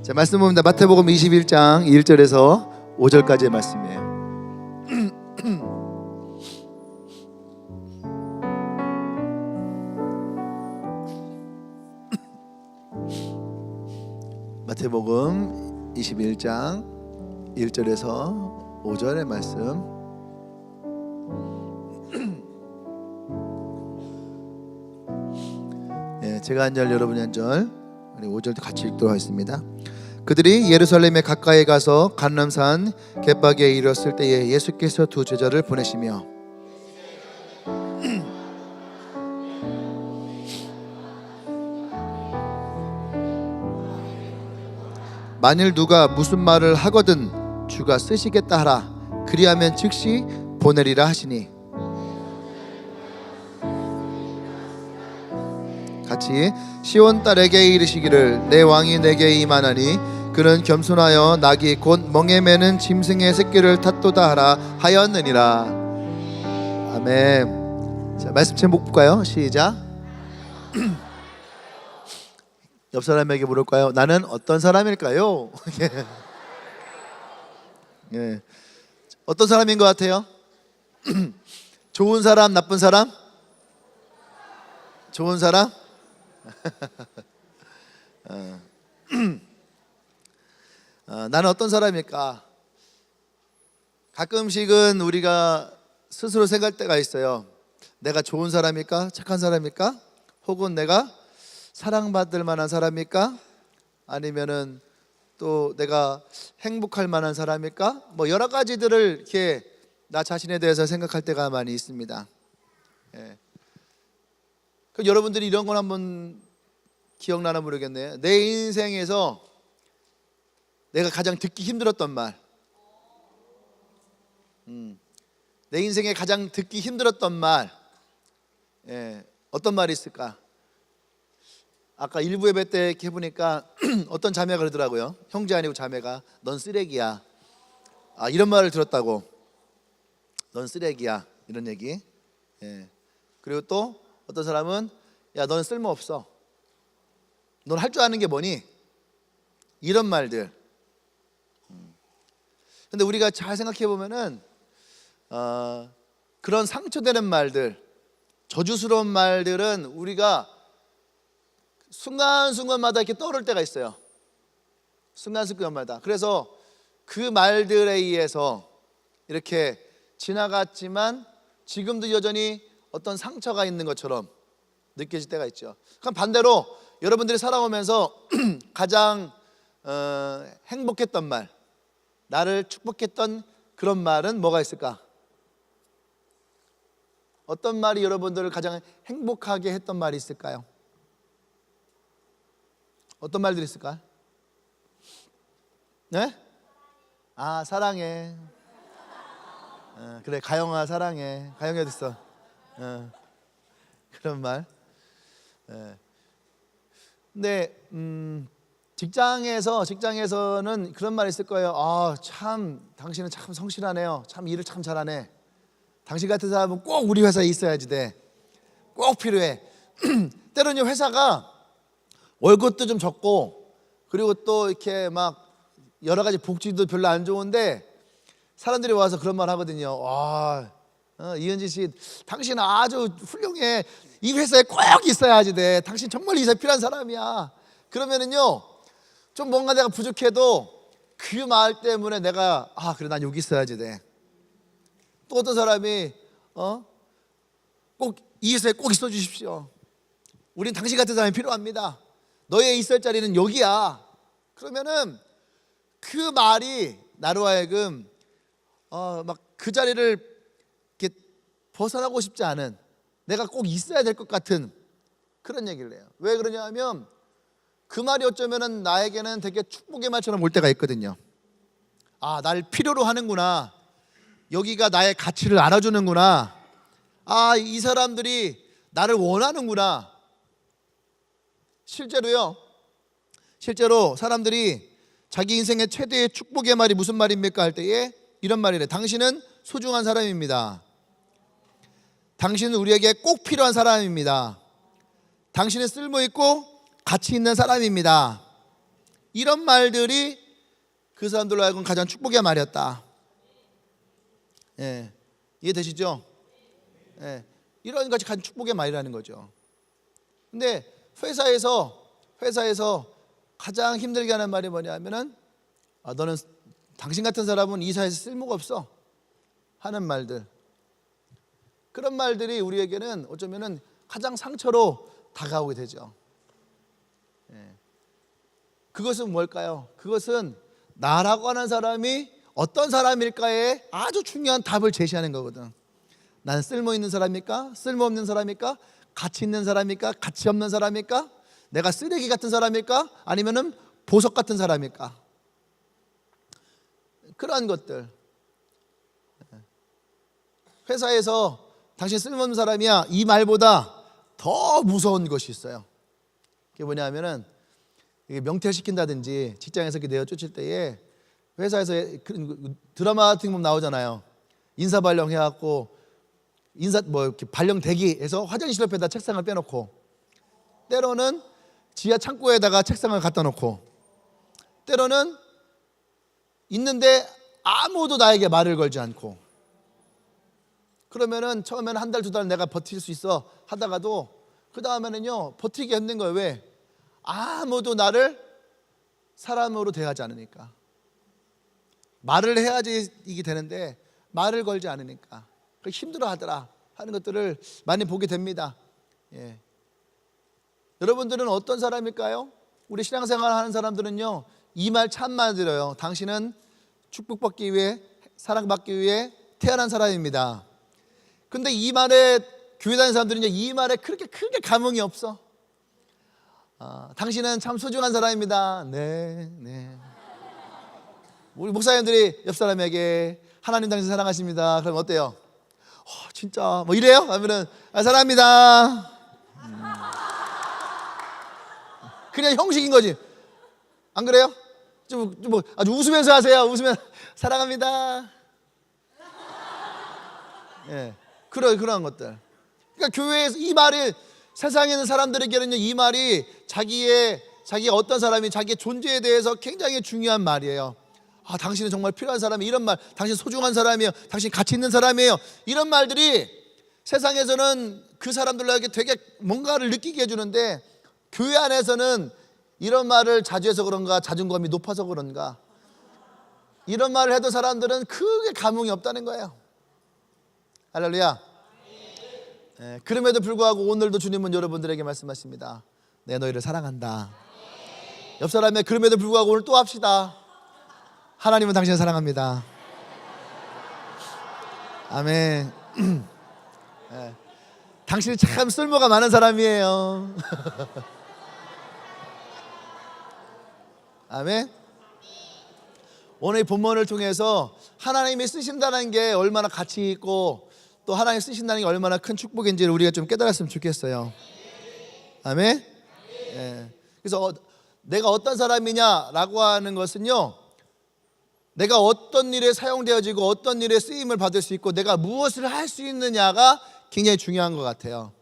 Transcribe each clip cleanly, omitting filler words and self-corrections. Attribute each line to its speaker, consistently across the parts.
Speaker 1: 자, 말씀 봅니다. 마태복음 21장 1절에서 5절까지의 말씀이에요. 마태복음 21장 1절에서 5절의 말씀. 제가 한 절, 여러분이 한 절, 우리 5절도 같이 읽도록 하겠습니다. 그들이 예루살렘에 가까이 가서 감람산 갯바위에 이르렀을 때에 예수께서 두 제자를 보내시며 만일 누가 무슨 말을 하거든 주가 쓰시겠다 하라. 그리하면 즉시 보내리라 하시니. 같이 시온 딸에게 이르시기를 내 왕이 내게 임하나니 그는 겸손하여 낙이 곧 멍에 매는 짐승의 새끼를 탓도다 하라 하였느니라. 아멘. 자, 말씀 제목 볼까요? 시작. 옆 사람에게 물을까요? 나는 어떤 사람일까요? 예. 어떤 사람인 것 같아요? 좋은 사람, 나쁜 사람? 좋은 사람? 나는 어떤 사람일까? 가끔씩은 우리가 스스로 생각할 때가 있어요. 내가 좋은 사람일까? 착한 사람일까? 혹은 내가 사랑받을 만한 사람일까? 아니면은 또 내가 행복할 만한 사람일까? 뭐 여러 가지들을 이렇게 나 자신에 대해서 생각할 때가 많이 있습니다. 예. 그럼 여러분들이 이런 건 한번 기억나나 모르겠네요. 내 인생에서 내가 가장 듣기 힘들었던 말, 내 인생에 가장 듣기 힘들었던 말, 어떤 말이 있을까? 아까 일부 예배 때 이렇게 해보니까 어떤 자매가 그러더라고요. 형제 아니고 자매가 넌 쓰레기야. 이런 말을 들었다고. 넌 쓰레기야, 이런 얘기. 그리고 또 어떤 사람은 야 너는 쓸모없어. 넌 할 줄 아는 게 뭐니? 이런 말들. 근데 우리가 잘 생각해 보면은 그런 상처되는 말들, 저주스러운 말들은 우리가 순간순간마다 이렇게 떠오를 때가 있어요. 순간순간마다. 그래서 그 말들에 의해서 이렇게 지나갔지만 지금도 여전히 어떤 상처가 있는 것처럼 느껴질 때가 있죠. 그럼 반대로 여러분들이 살아오면서 가장 행복했던 말, 나를 축복했던 그런 말은 뭐가 있을까? 어떤 말이 여러분들을 가장 행복하게 했던 말이 있을까요? 어떤 말들이 있을까? 네? 사랑해. 그래, 가영아 사랑해. 가영이 어디 있어? 그런 말. 근데 직장에서는 그런 말이 있을 거예요. 참 당신은 참 성실하네요. 참 일을 참 잘하네. 당신 같은 사람은 꼭 우리 회사에 있어야지 돼. 꼭 필요해. 때로는 회사가 월급도 좀 적고 그리고 또 이렇게 막 여러 가지 복지도 별로 안 좋은데 사람들이 와서 그런 말 하거든요. 이은지 씨, 당신은 아주 훌륭해. 이 회사에 꼭 있어야지 돼. 당신 정말 이 회사에 필요한 사람이야. 그러면은요, 좀 뭔가 내가 부족해도 그 말 때문에 내가 그래 난 여기 있어야지 돼. 또 어떤 사람이 꼭 이 회사에 꼭 있어 주십시오. 우린 당신 같은 사람이 필요합니다. 너의 있을 자리는 여기야. 그러면은 그 말이 나로 하여금 막 그 자리를 이렇게 벗어나고 싶지 않은, 내가 꼭 있어야 될 것 같은 그런 얘기를 해요. 왜 그러냐 하면 그 말이 어쩌면은 나에게는 되게 축복의 말처럼 올 때가 있거든요. 날 필요로 하는구나. 여기가 나의 가치를 알아주는구나. 이 사람들이 나를 원하는구나. 실제로 사람들이 자기 인생의 최대의 축복의 말이 무슨 말입니까 할 때에 이런 말이래. 당신은 소중한 사람입니다. 당신은 우리에게 꼭 필요한 사람입니다. 당신은 쓸모있고 가치 있는 사람입니다. 이런 말들이 그 사람들로 하여금 가장 축복의 말이었다. 예, 이해되시죠? 예, 이런 것이 가장 축복의 말이라는 거죠. 근데 회사에서 가장 힘들게 하는 말이 뭐냐면은 너는 당신 같은 사람은 이 사회에서 쓸모가 없어 하는 말들. 그런 말들이 우리에게는 어쩌면은 가장 상처로 다가오게 되죠. 예. 그것은 뭘까요? 그것은 나라고 하는 사람이 어떤 사람일까에 아주 중요한 답을 제시하는 거거든. 나는 쓸모 있는 사람입니까? 쓸모 없는 사람입니까? 가치 있는 사람입니까? 가치 없는 사람입니까? 내가 쓰레기 같은 사람일까? 아니면은 보석 같은 사람일까? 그러한 것들. 회사에서 당신 쓸모없는 사람이야, 이 말보다 더 무서운 것이 있어요. 그게 뭐냐면은 명퇴시킨다든지 직장에서 내어 쫓을 때에 회사에서 드라마 같은 거 나오잖아요. 인사 발령 해갖고 이렇게 발령 대기해서 화장실 옆에다 책상을 빼놓고, 때로는 지하 창고에다가 책상을 갖다 놓고, 때로는 있는데 아무도 나에게 말을 걸지 않고, 그러면은 처음에는 한 달, 두 달 내가 버틸 수 있어 하다가도 그 다음에는요 버티기 힘든 거예요. 왜? 아무도 나를 사람으로 대하지 않으니까. 말을 해야지 이게 되는데 말을 걸지 않으니까 힘들어 하더라 하는 것들을 많이 보게 됩니다. 예. 여러분들은 어떤 사람일까요? 우리 신앙생활 하는 사람들은요 이 말 참 많이 들어요. 당신은 축복받기 위해, 사랑받기 위해 태어난 사람입니다. 근데 이 말에, 교회 다니는 사람들은요 이 말에 그렇게 크게 감흥이 없어. 당신은 참 소중한 사람입니다. 네. 우리 목사님들이 옆 사람에게 하나님 당신 사랑하십니다. 그럼 어때요? 진짜 뭐 이래요? 하면은 사랑합니다. 그냥 형식인 거지. 안 그래요? 좀 뭐 아주 웃으면서 하세요. 웃으면 사랑합니다. 예, 그런 것들. 그러니까 교회에서 이 말이, 세상에 있는 사람들에게는요 이 말이 자기가 어떤 사람이, 자기의 존재에 대해서 굉장히 중요한 말이에요. 당신은 정말 필요한 사람이에요. 이런 말, 당신 소중한 사람이에요. 당신 가치 있는 사람이에요. 이런 말들이 세상에서는 그 사람들에게 되게 뭔가를 느끼게 해주는데, 교회 안에서는 이런 말을 자주 해서 그런가, 자존감이 높아서 그런가, 이런 말을 해도 사람들은 크게 감흥이 없다는 거예요. 할렐루야. 네, 그럼에도 불구하고 오늘도 주님은 여러분들에게 말씀하십니다. 내 너희를 사랑한다. 옆 사람의 그럼에도 불구하고 오늘 또 합시다. 하나님은 당신을 사랑합니다. 아멘. 네, 당신이 참 쓸모가 많은 사람이에요. 아멘. 오늘 이 본문을 통해서 하나님이 쓰신다는 게 얼마나 가치 있고 또 하나님 쓰신다는 게 얼마나 큰 축복인지를 우리가 좀 깨달았으면 좋겠어요. 아멘. 네. 그래서 내가 어떤 사람이냐라고 하는 것은요, 내가 어떤 일에 사용되어지고 어떤 일에 쓰임을 받을 수 있고 내가 무엇을 할 수 있느냐가 굉장히 중요한 것 같아요.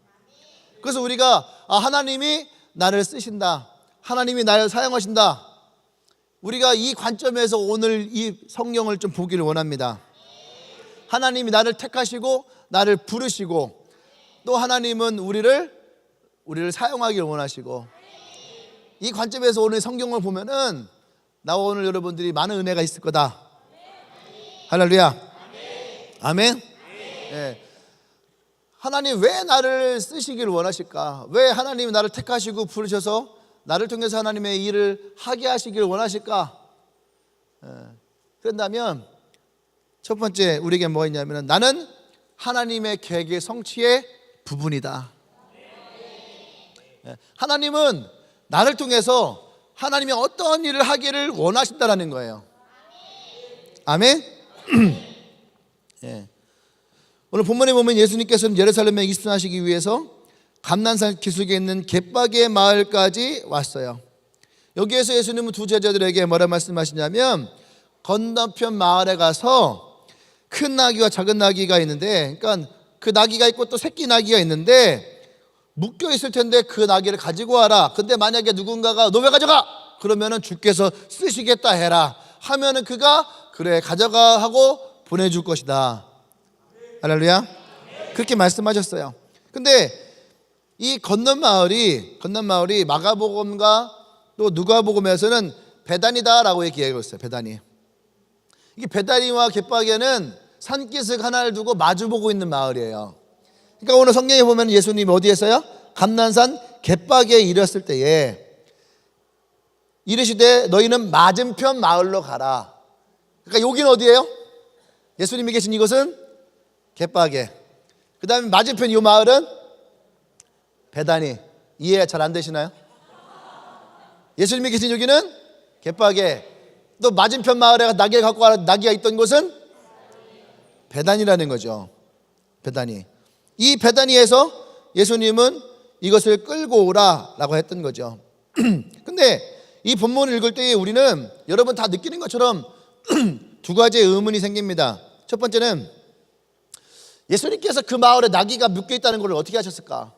Speaker 1: 그래서 우리가 하나님이 나를 쓰신다, 하나님이 나를 사용하신다, 우리가 이 관점에서 오늘 이 성경을 좀 보기를 원합니다. 하나님이 나를 택하시고 나를 부르시고 또 하나님은 우리를 사용하기를 원하시고, 이 관점에서 오늘 성경을 보면은 나와 오늘 여러분들이 많은 은혜가 있을 거다. 할렐루야. 아멘. 네. 하나님 왜 나를 쓰시기를 원하실까? 왜 하나님이 나를 택하시고 부르셔서 나를 통해서 하나님의 일을 하게 하시기를 원하실까? 그런다면 첫 번째 우리에게 뭐 있냐면, 나는 하나님의 계획의 성취의 부분이다. 하나님은 나를 통해서 하나님이 어떤 일을 하기를 원하신다라는 거예요. 아멘. 예. 오늘 본문에 보면 예수님께서는 예루살렘에 입성하시기 위해서 감난산 기슭에 있는 갯바게 마을까지 왔어요. 여기에서 예수님은 두 제자들에게 뭐라 말씀하시냐면, 건너편 마을에 가서 큰 나귀와 작은 나귀가 있는데, 그러니까 그 나귀가 있고 또 새끼 나귀가 있는데 묶여 있을 텐데 그 나귀를 가지고 와라. 근데 만약에 누군가가 너 왜 가져가? 그러면은 주께서 쓰시겠다 해라 하면은 그가 그래 가져가 하고 보내줄 것이다. 할렐루야. 그렇게 말씀하셨어요. 근데 이 건넌 마을이 마가복음과 또 누가복음에서는 베다니다라고 얘기하고 있어요. 베다니. 이게 베다니와 벳바게는 산기슭 하나를 두고 마주보고 있는 마을이에요. 그러니까 오늘 성경에 보면 예수님이 어디에서요? 감난산 갯바게에 이르렀을 때에 이르시되 너희는 맞은편 마을로 가라. 그러니까 여기는 어디예요? 예수님이 계신 이곳은 갯바게. 그 다음에 맞은편 이 마을은 베다니. 이해 잘 안 되시나요? 예수님이 계신 여기는 갯바게. 또 맞은편 마을에 나귀를 갖고 와 나귀가 있던 곳은 베다니라는 거죠. 베다니. 이 베다니에서 예수님은 이것을 끌고 오라라고 했던 거죠. 근데 이 본문을 읽을 때 우리는 여러분 다 느끼는 것처럼 두 가지의 의문이 생깁니다. 첫 번째는 예수님께서 그 마을에 나귀가 묶여 있다는 걸 어떻게 하셨을까?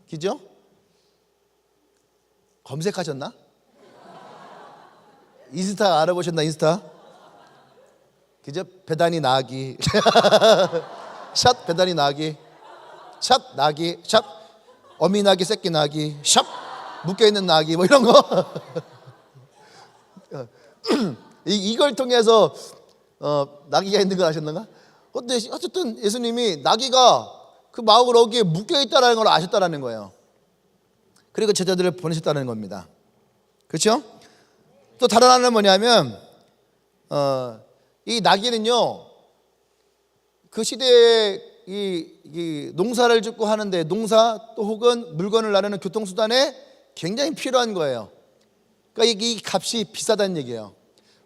Speaker 1: 그죠? 검색하셨나? 인스타 알아보셨나? 인스타? 그죠? 베다니 나귀 샷 베다니 나귀 샷 나귀 샷 어미 나귀 새끼 나귀 샷 묶여있는 나귀 뭐 이런 거 이걸 통해서 나귀가 있는 걸 아셨는가? 근데 어쨌든 예수님이 나귀가 그 마을 어귀에 묶여있다는 걸 아셨다는 거예요. 그리고 제자들을 보내셨다는 겁니다. 그렇죠? 또 다른 하나는 뭐냐면 이 나귀는요 그 시대에 이 농사를 짓고 하는데 농사 또 혹은 물건을 나르는 교통수단에 굉장히 필요한 거예요. 그러니까 이 값이 비싸다는 얘기예요.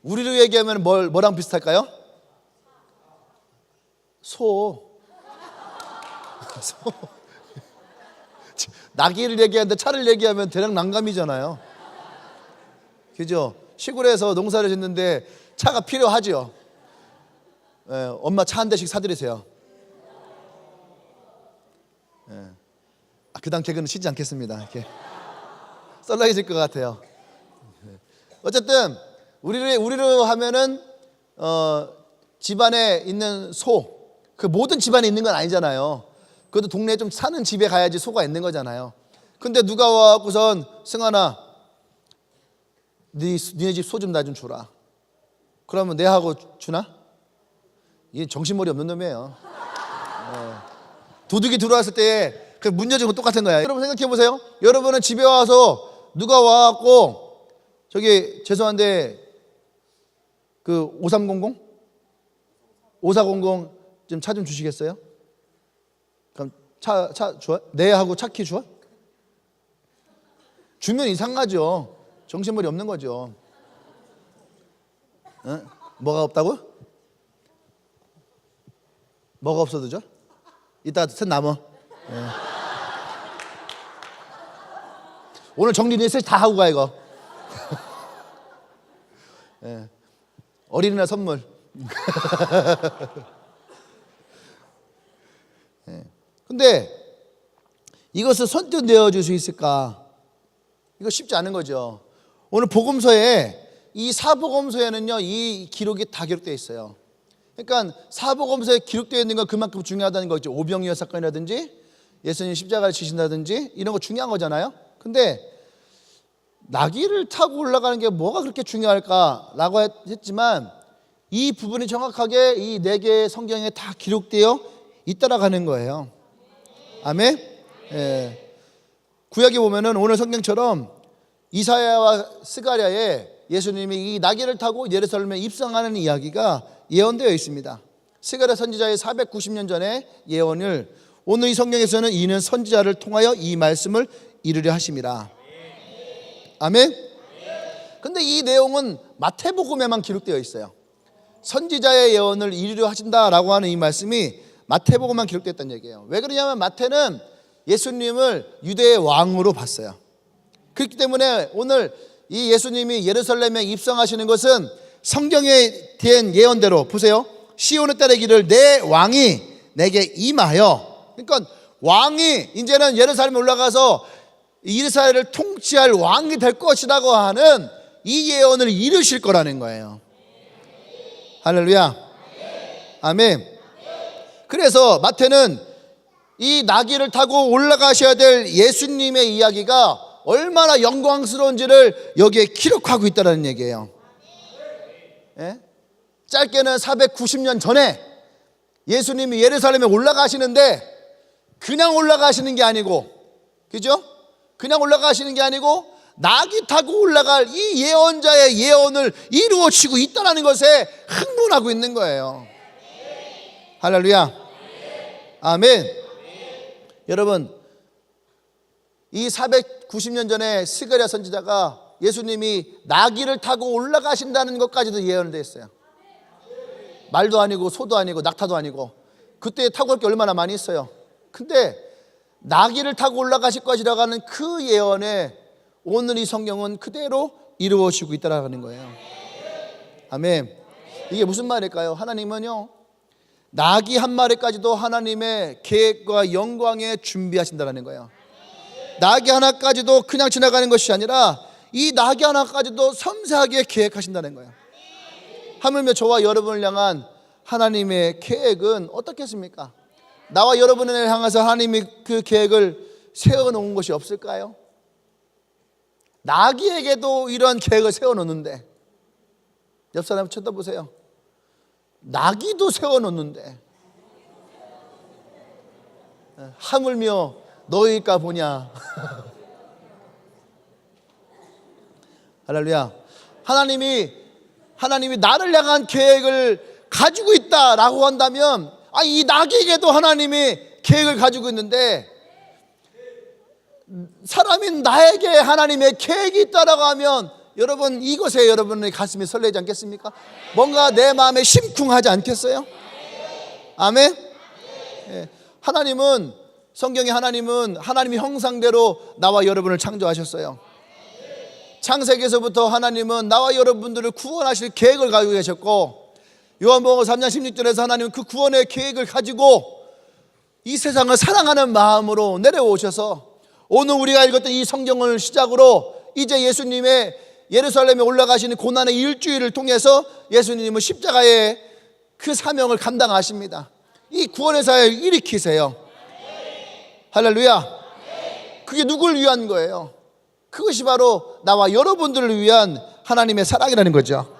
Speaker 1: 우리로 얘기하면 뭐랑 비슷할까요? 소. 나귀를 얘기하는데 차를 얘기하면 대략 난감이잖아요. 그죠? 시골에서 농사를 짓는데 차가 필요하죠. 예, 엄마 차 한 대씩 사드리세요. 예. 그 다음 개그는 쉬지 않겠습니다. 이렇게 썰렁해질 것 같아요. 어쨌든 우리로 하면은 집안에 있는 소, 그 모든 집안에 있는 건 아니잖아요. 그래도 동네에 좀 사는 집에 가야지 소가 있는 거잖아요. 근데 누가 와갖고선 승환아, 니네 집 소 좀 나 좀 주라. 그러면 내하고 주나? 이게 정신머리 없는 놈이에요. 도둑이 들어왔을 때 그 문 여는 건 똑같은 거야. 여러분 생각해 보세요. 여러분은 집에 와서 누가 와갖고 저기 죄송한데 그 5300? 5400 좀 차 좀 주시겠어요? 그럼 차 줘? 내하고 차 키 줘? 주면 이상하죠. 정신머리 없는 거죠. 어? 뭐가 없다고? 뭐가 없어도 줘? 이따 셋 남어. 네. 오늘 정리 셋이 다 하고 가 이거. 네. 어린이날 선물. 네. 근데 이것을 선뜻 내어줄 수 있을까? 이거 쉽지 않은 거죠. 오늘 복음서에 이 사복음서에는요 이 기록이 다 기록되어 있어요. 그러니까 사복음서에 기록되어 있는 건 그만큼 중요하다는 거죠. 오병이어 사건이라든지 예수님 십자가를 지신다든지 이런 거 중요한 거잖아요. 근데 나귀를 타고 올라가는 게 뭐가 그렇게 중요할까라고 했지만 이 부분이 정확하게 이 네 개의 성경에 다 기록되어 있다라는 거예요. 아멘. 예. 구약에 보면은 오늘 성경처럼 이사야와 스가랴에 예수님이 이 나귀를 타고 예루살렘에 입성하는 이야기가 예언되어 있습니다. 스가랴 선지자의 490년 전의 예언을 오늘 이 성경에서는 이는 선지자를 통하여 이 말씀을 이루려 하심이라. 아멘. 근데 이 내용은 마태복음에만 기록되어 있어요. 선지자의 예언을 이루려 하신다라고 하는 이 말씀이 마태복음만 기록됐다는 얘기예요. 왜 그러냐면 마태는 예수님을 유대의 왕으로 봤어요. 그렇기 때문에 오늘 이 예수님이 예루살렘에 입성하시는 것은 성경에 대한 예언대로 보세요. 시온의 딸의 길을 내 왕이 내게 임하여. 그러니까 왕이 이제는 예루살렘에 올라가서 이스라엘을 통치할 왕이 될 것이라고 하는 이 예언을 이루실 거라는 거예요. 할렐루야. 아멘. 그래서 마태는 이 나귀를 타고 올라가셔야 될 예수님의 이야기가 얼마나 영광스러운지를 여기에 기록하고 있다는 얘기예요. 예? 짧게는 490년 전에 예수님이 예루살렘에 올라가시는데 그냥 올라가시는 게 아니고, 그죠? 그냥 올라가시는 게 아니고 나귀 타고 올라갈 이 예언자의 예언을 이루어지고 있다는 것에 흥분하고 있는 거예요. 할렐루야. 아멘. 여러분, 이 490년 전에 스가랴 선지자가 예수님이 나귀를 타고 올라가신다는 것까지도 예언을 했어요. 말도 아니고 소도 아니고 낙타도 아니고 그때 타고 갈 게 얼마나 많이 있어요. 근데 나귀를 타고 올라가실 것이라고 하는 그 예언에 오늘 이 성경은 그대로 이루어지고 있다는 거예요. 아멘. 이게 무슨 말일까요? 하나님은요, 나귀 한 마리까지도 하나님의 계획과 영광에 준비하신다는 거예요. 나귀 하나까지도 그냥 지나가는 것이 아니라 이 나귀 하나까지도 섬세하게 계획하신다는 거예요. 하물며 저와 여러분을 향한 하나님의 계획은 어떻겠습니까? 나와 여러분을 향해서 하나님이 그 계획을 세워놓은 것이 없을까요? 나귀에게도 이런 계획을 세워놓는데, 옆 사람 쳐다보세요. 나귀도 세워놓는데 하물며 너희가 보냐. 할렐루야. 하나님이 나를 향한 계획을 가지고 있다라고 한다면, 이 나귀에게도 하나님이 계획을 가지고 있는데, 사람인 나에게 하나님의 계획이 있다라고 하면 여러분, 이것에 여러분의 가슴이 설레지 않겠습니까? 뭔가 내 마음에 심쿵하지 않겠어요? 아멘. 예. 하나님은, 성경에 하나님은 하나님의 형상대로 나와 여러분을 창조하셨어요. 창세기에서부터 하나님은 나와 여러분들을 구원하실 계획을 가지고 계셨고, 요한복음 3장 16절에서 하나님은 그 구원의 계획을 가지고 이 세상을 사랑하는 마음으로 내려오셔서 오늘 우리가 읽었던 이 성경을 시작으로 이제 예수님의 예루살렘에 올라가시는 고난의 일주일을 통해서 예수님은 십자가의 그 사명을 감당하십니다. 이 구원의 사역을 일으키세요. 할렐루야. 그게 누굴 위한 거예요? 그것이 바로 나와 여러분들을 위한 하나님의 사랑이라는 거죠.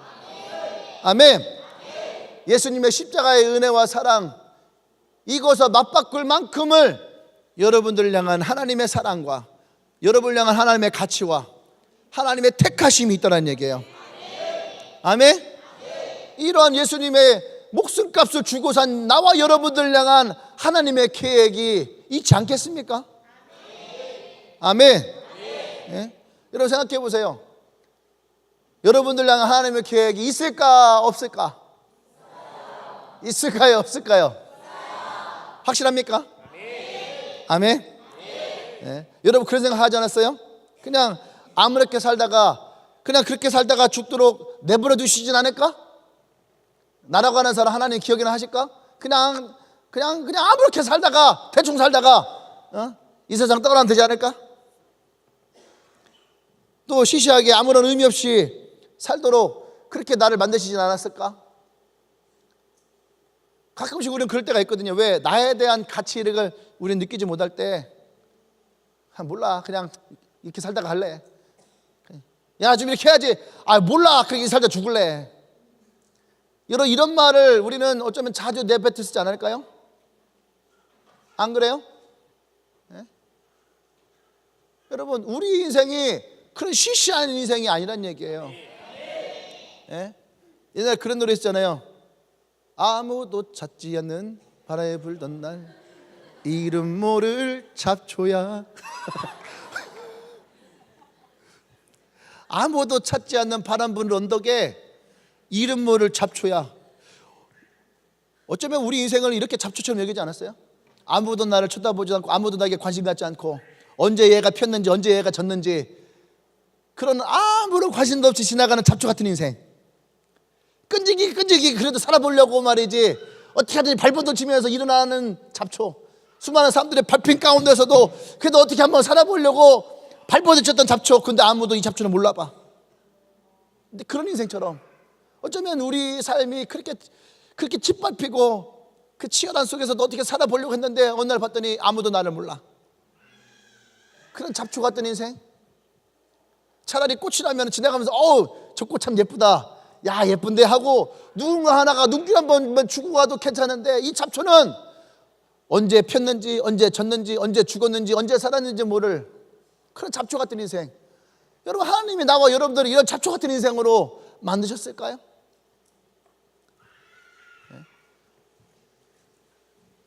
Speaker 1: 아멘. 예수님의 십자가의 은혜와 사랑, 이것을 맞바꿀 만큼을 여러분들을 향한 하나님의 사랑과 여러분을 향한 하나님의 가치와 하나님의 택하심이 있다는 얘기예요. 아멘. 이러한 예수님의 목숨값을 주고 산 나와 여러분들을 향한 하나님의 계획이 있지 않겠습니까? 아멘. 예? 여러분 생각해 보세요. 여러분들 향한 하나님의 계획이 있을까 없을까? 있을까요 없을까요? 확실합니까? 아멘. 예? 여러분 그런 생각 하지 않았어요? 그냥 아무렇게 살다가 그냥 그렇게 살다가 죽도록 내버려 두시진 않을까? 나라고 하는 사람 하나님 기억이나 하실까? 그냥 아무렇게 살다가 대충 살다가 이 세상 떠나면 되지 않을까? 또 시시하게 아무런 의미 없이 살도록 그렇게 나를 만드시진 않았을까? 가끔씩 우리는 그럴 때가 있거든요. 왜? 나에 대한 가치를 우리는 느끼지 못할 때 몰라 그냥 이렇게 살다가 할래. 야 좀 이렇게 해야지. 몰라 그렇게 살다 죽을래. 이런 말을 우리는 어쩌면 자주 내뱉을 수 있지 않을까요? 안 그래요? 네? 여러분 우리 인생이 그런 시시한 인생이 아니란 얘기예요. 네? 옛날에 그런 노래 있잖아요. 아무도 찾지 않는 바람에 불던 날 이름 모를 잡초야. 아무도 찾지 않는 바람 부는 언덕에 이름 모를 잡초야. 어쩌면 우리 인생을 이렇게 잡초처럼 여기지 않았어요? 아무도 나를 쳐다보지 않고 아무도 나에게 관심 갖지 않고 언제 얘가 폈는지 언제 얘가 졌는지 그런 아무런 관심도 없이 지나가는 잡초 같은 인생. 끈질기게 그래도 살아보려고 말이지 어떻게 하든지 발버둥 치면서 일어나는 잡초. 수많은 사람들의 발핀 가운데서도 그래도 어떻게 한번 살아보려고 발버둥쳤던 잡초, 근데 아무도 이 잡초는 몰라봐. 근데 그런 인생처럼 어쩌면 우리 삶이 그렇게 짓밟히고 그 치열한 속에서도 어떻게 살아보려고 했는데 어느 날 봤더니 아무도 나를 몰라. 그런 잡초 같은 인생. 차라리 꽃이라면 지나가면서 저 꽃 참 예쁘다, 야 예쁜데 하고 누군가 하나가 눈길 한번 주고 가도 괜찮은데, 이 잡초는 언제 폈는지, 언제 졌는지, 언제 죽었는지, 언제 살았는지 모를 그런 잡초 같은 인생. 여러분, 하나님이 나와 여러분들을 이런 잡초 같은 인생으로 만드셨을까요?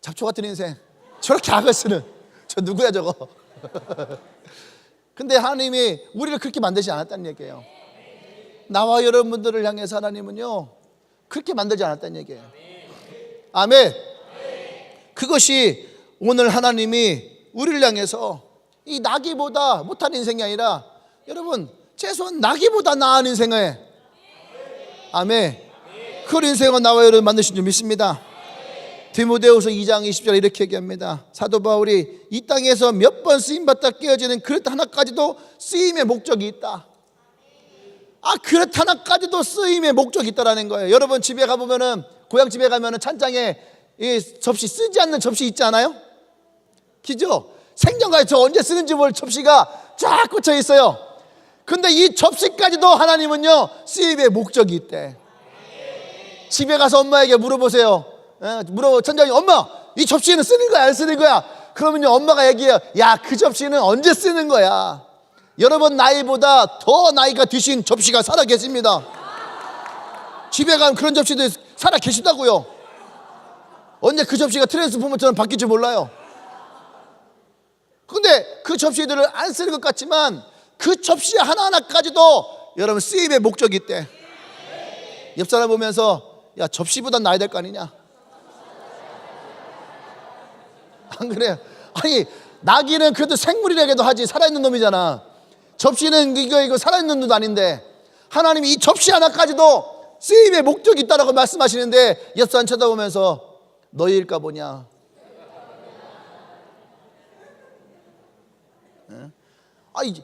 Speaker 1: 잡초 같은 인생, 저렇게 악을 쓰는 저 누구야 저거. 근데 하나님이 우리를 그렇게 만들지 않았다는 얘기예요. 나와 여러분들을 향해서 하나님은요 그렇게 만들지 않았다는 얘기예요. 아멘. 그것이 오늘 하나님이 우리를 향해서 이 나기보다 못한 인생이 아니라, 여러분 최소한 나기보다 나은 인생을, 아멘, 그런 인생을 나와 여러분 만드신 줄 믿습니다. 디모데후서 2장 20절에 이렇게 얘기합니다. 사도 바울이 이 땅에서 몇 번 쓰임받다 깨어지는 그릇 하나까지도 쓰임의 목적이 있다. 그릇 하나까지도 쓰임의 목적이 있다라는 거예요. 여러분 집에 가보면은, 고향 집에 가면은 찬장에 이 접시, 쓰지 않는 접시 있지 않아요? 그죠? 생전까지 저 언제 쓰는지 모를 접시가 쫙 꽂혀 있어요. 근데 이 접시까지도 하나님은요 쓰임의 목적이 있대. 집에 가서 엄마에게 물어보세요. 천장이, 엄마 이 접시는 쓰는 거야 안 쓰는 거야? 그러면요 엄마가 얘기해요. 야, 그 접시는 언제 쓰는 거야? 여러분 나이보다 더 나이가 드신 접시가 살아 계십니다. 집에 가면 그런 접시도 살아 계시다고요. 언제 그 접시가 트랜스포머처럼 바뀔 줄 몰라요. 근데 그 접시들을 안 쓰는 것 같지만 그 접시 하나하나까지도 여러분 쓰임의 목적이 있대. 옆 사람 보면서, 야 접시보단 나야 될 거 아니냐? 안 그래요? 아니 나귀는 그래도 생물이라고도 하지 살아있는 놈이잖아. 접시는 이거 살아있는 놈도 아닌데, 하나님이 이 접시 하나까지도 쓰임의 목적이 있다라고 말씀하시는데 옆 사람 쳐다보면서 너희일까 보냐? 아니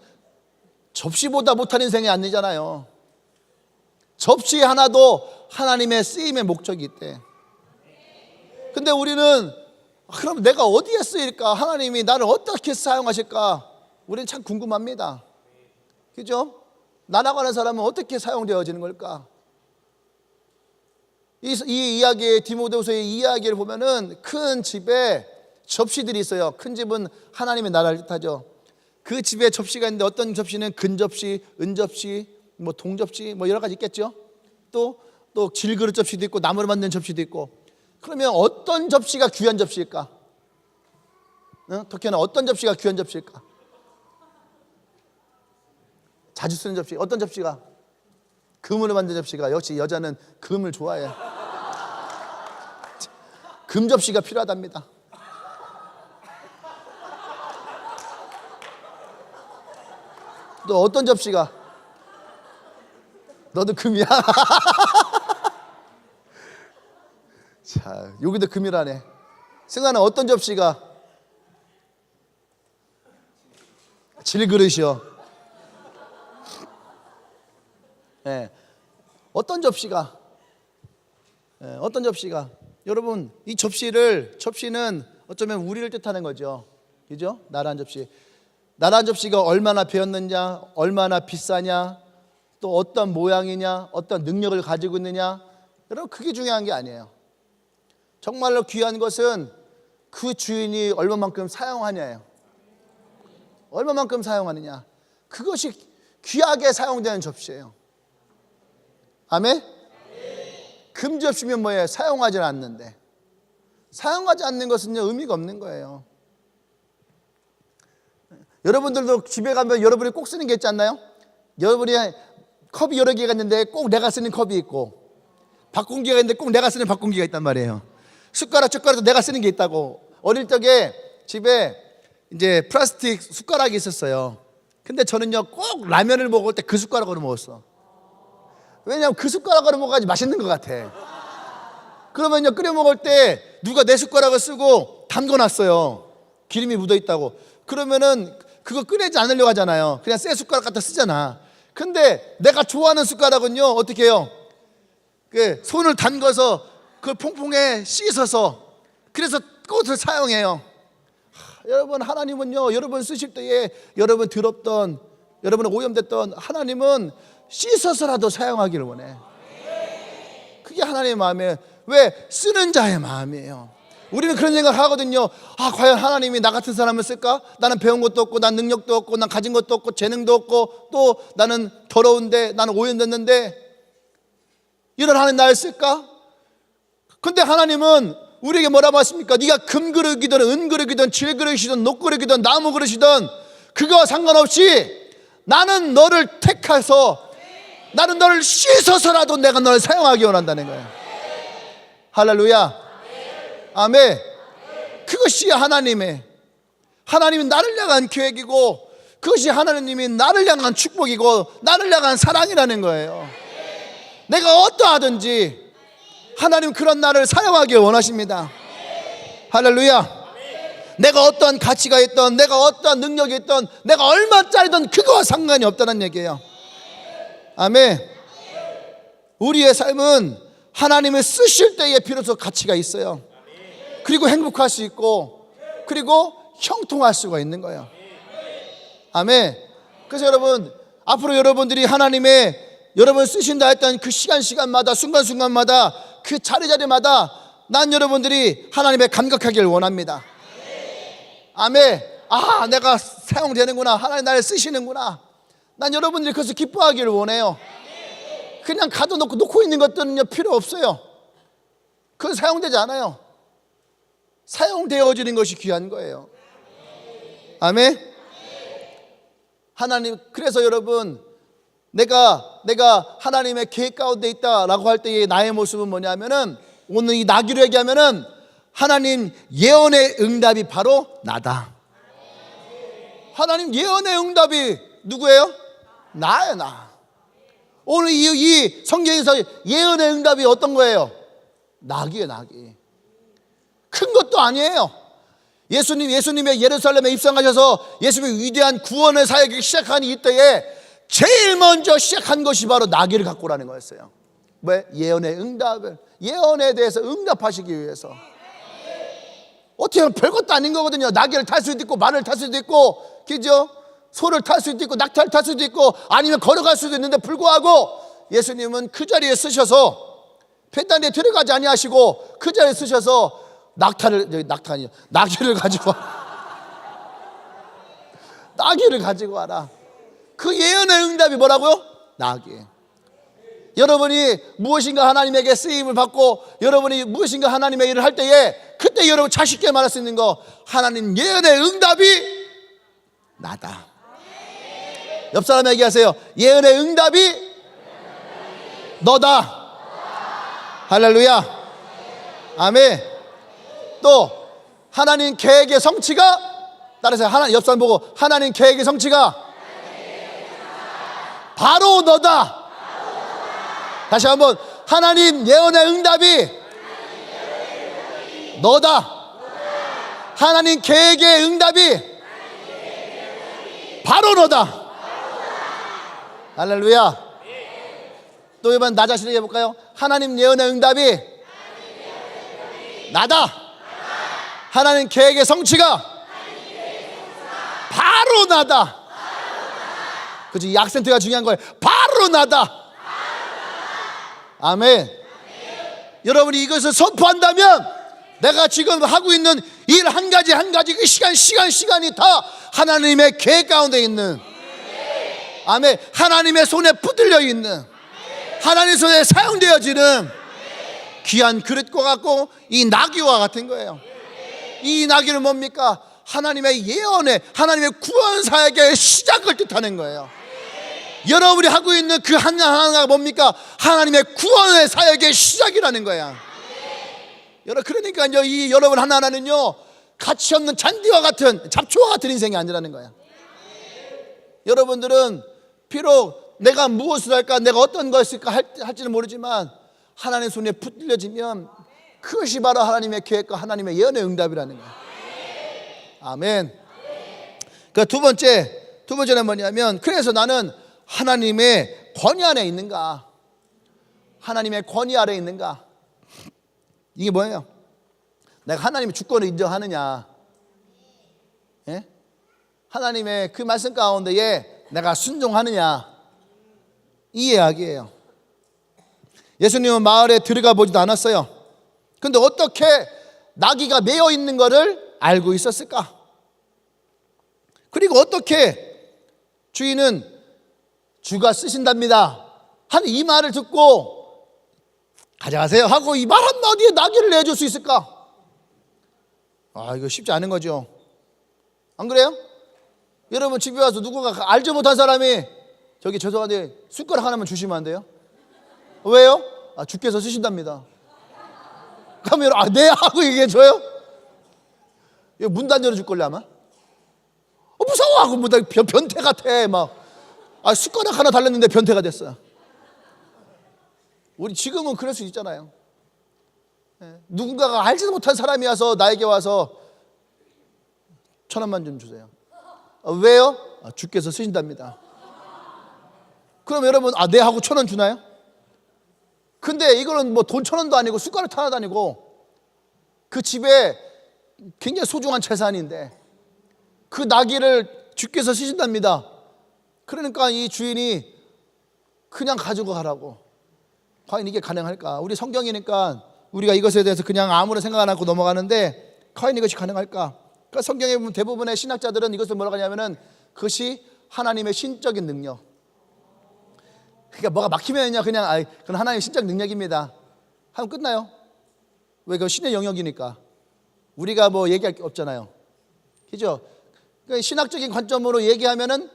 Speaker 1: 접시보다 못한 인생이 아니잖아요. 접시 하나도 하나님의 쓰임의 목적이 있대. 근데 우리는 그럼 내가 어디에 쓰일까? 하나님이 나를 어떻게 사용하실까? 우리는 참 궁금합니다. 그죠? 나라고 하는 사람은 어떻게 사용되어지는 걸까? 이 이야기의, 디모데후서의 이야기를 보면은 큰 집에 접시들이 있어요. 큰 집은 하나님의 나라를 뜻하죠. 그 집에 접시가 있는데 어떤 접시는 금접시, 은접시, 동접시 여러 가지 있겠죠. 또 질그릇 접시도 있고 나무로 만든 접시도 있고. 그러면 어떤 접시가 귀한 접시일까? 토끼는 어떤 접시가 귀한 접시일까? 자주 쓰는 접시. 어떤 접시가? 금으로 만든 접시가. 역시 여자는 금을 좋아해. 금 접시가 필요하답니다. 또 어떤 접시가? 너도 금이야? 자, 여기도 금이라네. 승아는 어떤 접시가? 질그릇이요. 네. 어떤 접시가? 네. 어떤 접시가? 여러분, 이 접시는 어쩌면 우리를 뜻하는 거죠. 그죠? 나란 접시. 나란 접시가 얼마나 배웠느냐, 얼마나 비싸냐, 또 어떤 모양이냐, 어떤 능력을 가지고 있느냐, 여러분 그게 중요한 게 아니에요. 정말로 귀한 것은 그 주인이 얼마만큼 사용하냐예요. 얼마만큼 사용하느냐, 그것이 귀하게 사용되는 접시예요. 아멘? 금 접시면 뭐예요? 사용하지 않는데. 사용하지 않는 것은 의미가 없는 거예요. 여러분들도 집에 가면 여러분이 꼭 쓰는 게 있지 않나요? 여러분이 컵이 여러 개가 있는데 꼭 내가 쓰는 컵이 있고, 밥공기가 있는데 꼭 내가 쓰는 밥공기가 있단 말이에요. 숟가락도 내가 쓰는 게 있다고. 어릴 적에 집에 이제 플라스틱 숟가락이 있었어요. 근데 저는요 꼭 라면을 먹을 때 그 숟가락으로 먹었어. 왜냐하면 그 숟가락으로 먹어야지 맛있는 것 같아. 그러면요 끓여 먹을 때 누가 내 숟가락을 쓰고 담궈놨어요. 기름이 묻어있다고. 그러면은 그거 꺼내지 않으려고 하잖아요. 그냥 새 숟가락 갖다 쓰잖아. 근데 내가 좋아하는 숟가락은요, 어떻게 해요? 그 손을 담궈서 그 퐁퐁에 씻어서 그래서 그것을 사용해요. 여러분, 하나님은요, 여러분 쓰실 때에 여러분 더럽던, 여러분 오염됐던, 하나님은 씻어서라도 사용하기를 원해. 그게 하나님의 마음이에요. 왜? 쓰는 자의 마음이에요. 우리는 그런 생각 하거든요. 과연 하나님이 나 같은 사람을 쓸까? 나는 배운 것도 없고, 난 능력도 없고, 난 가진 것도 없고, 재능도 없고, 또 나는 더러운데, 나는 오염됐는데 이런 하나님 나를 쓸까? 근데 하나님은 우리에게 뭐라고 하십니까? 네가 금그릇이든 은그릇이든 질그릇이든 녹그릇이든 나무그릇이든 그거와 상관없이 나는 너를 택해서, 나는 너를 씻어서라도 내가 너를 사용하기 원한다는 거예요. 할렐루야, 아멘. 그것이 하나님이 나를 향한 계획이고, 그것이 하나님이 나를 향한 축복이고 나를 향한 사랑이라는 거예요. 내가 어떠하든지 하나님 그런 나를 사용하기 원하십니다. 할렐루야. 내가 어떠한 가치가 있던, 내가 어떠한 능력이 있던, 내가 얼마짜리든 그거와 상관이 없다는 얘기예요. 아멘. 우리의 삶은 하나님을 쓰실 때에 비로소 가치가 있어요. 그리고 행복할 수 있고, 그리고 형통할 수가 있는 거예요. 아멘. 그래서 여러분, 앞으로 여러분들이 하나님의 여러분 쓰신다 했던 그 시간마다, 순간순간마다, 그 자리마다 난 여러분들이 하나님의 감격하기를 원합니다. 아멘. 내가 사용되는구나, 하나님 나를 쓰시는구나. 난 여러분들이 그것을 기뻐하기를 원해요. 그냥 가둬놓고 놓고 있는 것들은요, 필요 없어요. 그건 사용되지 않아요. 사용되어지는 것이 귀한 거예요. 아멘. 하나님, 그래서 여러분, 내가 하나님의 계획 가운데 있다라고 할 때의 나의 모습은 뭐냐면은, 오늘 이 나귀로 얘기하면은 하나님 예언의 응답이 바로 나다. 하나님 예언의 응답이 누구예요? 나예요, 나. 오늘 이 성경에서 예언의 응답이 어떤 거예요? 나귀예요, 나귀. 큰 것도 아니에요. 예수님의 예루살렘에 입성하셔서 예수님의 위대한 구원의 사역을 시작한 이때에 제일 먼저 시작한 것이 바로 나귀를 갖고 오라는 거였어요. 왜? 예언의 응답을, 예언에 대해서 응답하시기 위해서. 어떻게 보면 별것도 아닌 거거든요. 나귀를 탈 수도 있고, 말을 탈 수도 있고, 그죠? 소를 탈 수도 있고, 낙타를 탈 수도 있고, 아니면 걸어갈 수도 있는데 불구하고 예수님은 그 자리에 쓰셔서 펜단에 들어가지 아니하시고 그 자리에 쓰셔서 나귀를 가지고 나귀를 가지고 와라. 그 예언의 응답이 뭐라고요? 나귀. 여러분이 무엇인가 하나님에게 쓰임을 받고, 여러분이 무엇인가 하나님의 일을 할 때에, 그때 여러분 자식께 말할 수 있는 거, 하나님 예언의 응답이 나다. 옆 사람에게 얘기하세요. 예언의 응답이 너다. 할렐루야, 아멘. 또 하나님 계획의 성취가, 따라서 옆 사람 보고, 하나님 계획의 성취가 바로 너다. 다시 한번, 하나님 예언의 응답이 너다. 하나님 계획의 응답이 바로 너다. 할렐루야. 또 이번 나 자신에게 해볼까요? 하나님 예언의 응답이 나다. 하나님 계획의 성취가 바로 나다. 그치, 이 악센트가 중요한 거예요. 바로 나다. 아멘. 여러분이 이것을 선포한다면, 내가 지금 하고 있는 일 한 가지 그 시간이 다 하나님의 계획 가운데 있는, 아멘, 하나님의 손에 붙들려 있는, 하나님의 손에 사용되어지는 귀한 그릇과 같고, 이 나귀와 같은 거예요. 이 나귀는 뭡니까? 하나님의 예언에, 하나님의 구원 사역의 시작을 뜻하는 거예요. 여러분이 하고 있는 그 하나하나가 뭡니까? 하나님의 구원의 사역의 시작이라는 거야. 그러니까요, 이 여러분 하나하나는요, 가치 없는 잔디와 같은, 잡초와 같은 인생이 아니라는 거야. 여러분들은 비록 내가 무엇을 할까, 내가 어떤 것을 할지는 모르지만, 하나님의 손에 붙들려지면 그것이 바로 하나님의 계획과 하나님의 예언의 응답이라는 거야. 아멘. 그 두 번째는 뭐냐면, 그래서 나는 하나님의 권위 안에 있는가? 하나님의 권위 아래 있는가? 이게 뭐예요? 내가 하나님의 주권을 인정하느냐? 예? 하나님의 그 말씀 가운데에 내가 순종하느냐? 이 이야기예요. 예수님은 마을에 들어가 보지도 않았어요. 근데 어떻게 나귀가 매여 있는 것을 알고 있었을까? 그리고 어떻게 주인은 주가 쓰신답니다 한 이 말을 듣고 가져가세요 하고 이 말 한마디에 나귀를 내줄 수 있을까? 이거 쉽지 않은 거죠. 안 그래요? 여러분 집에 와서 누군가 알지 못한 사람이 저기 죄송한데 숟가락 하나만 주시면 안 돼요? 왜요? 주께서 쓰신답니다. 그러면 네 하고 얘기해줘요? 이거 문 안 열어줄 걸요 아마? 무서워하고 뭐 변태 같아 막. 숟가락 하나 달랬는데 변태가 됐어요. 우리 지금은 그럴 수 있잖아요. 누군가가 알지도 못한 사람이 와서 나에게 와서 1,000원만 좀 주세요. 왜요? 주께서 쓰신답니다. 그럼 여러분 네 하고 1,000원 주나요? 근데 이거는 뭐 돈 1,000원도 아니고 숟가락 하나도 아니고 그 집에 굉장히 소중한 재산인데 그 나귀를 주께서 쓰신답니다. 그러니까 이 주인이 그냥 가지고 가라고. 과연 이게 가능할까? 우리 성경이니까 우리가 이것에 대해서 그냥 아무런 생각 안 하고 넘어가는데 과연 이것이 가능할까? 그러니까 성경에 보면 대부분의 신학자들은 이것을 뭐라고 하냐면은 그것이 하나님의 신적인 능력. 그러니까 뭐가 막히면요 그냥 그건 하나님의 신적 능력입니다 하면 끝나요. 왜? 그 신의 영역이니까 우리가 뭐 얘기할 게 없잖아요. 그죠? 그러니까 신학적인 관점으로 얘기하면은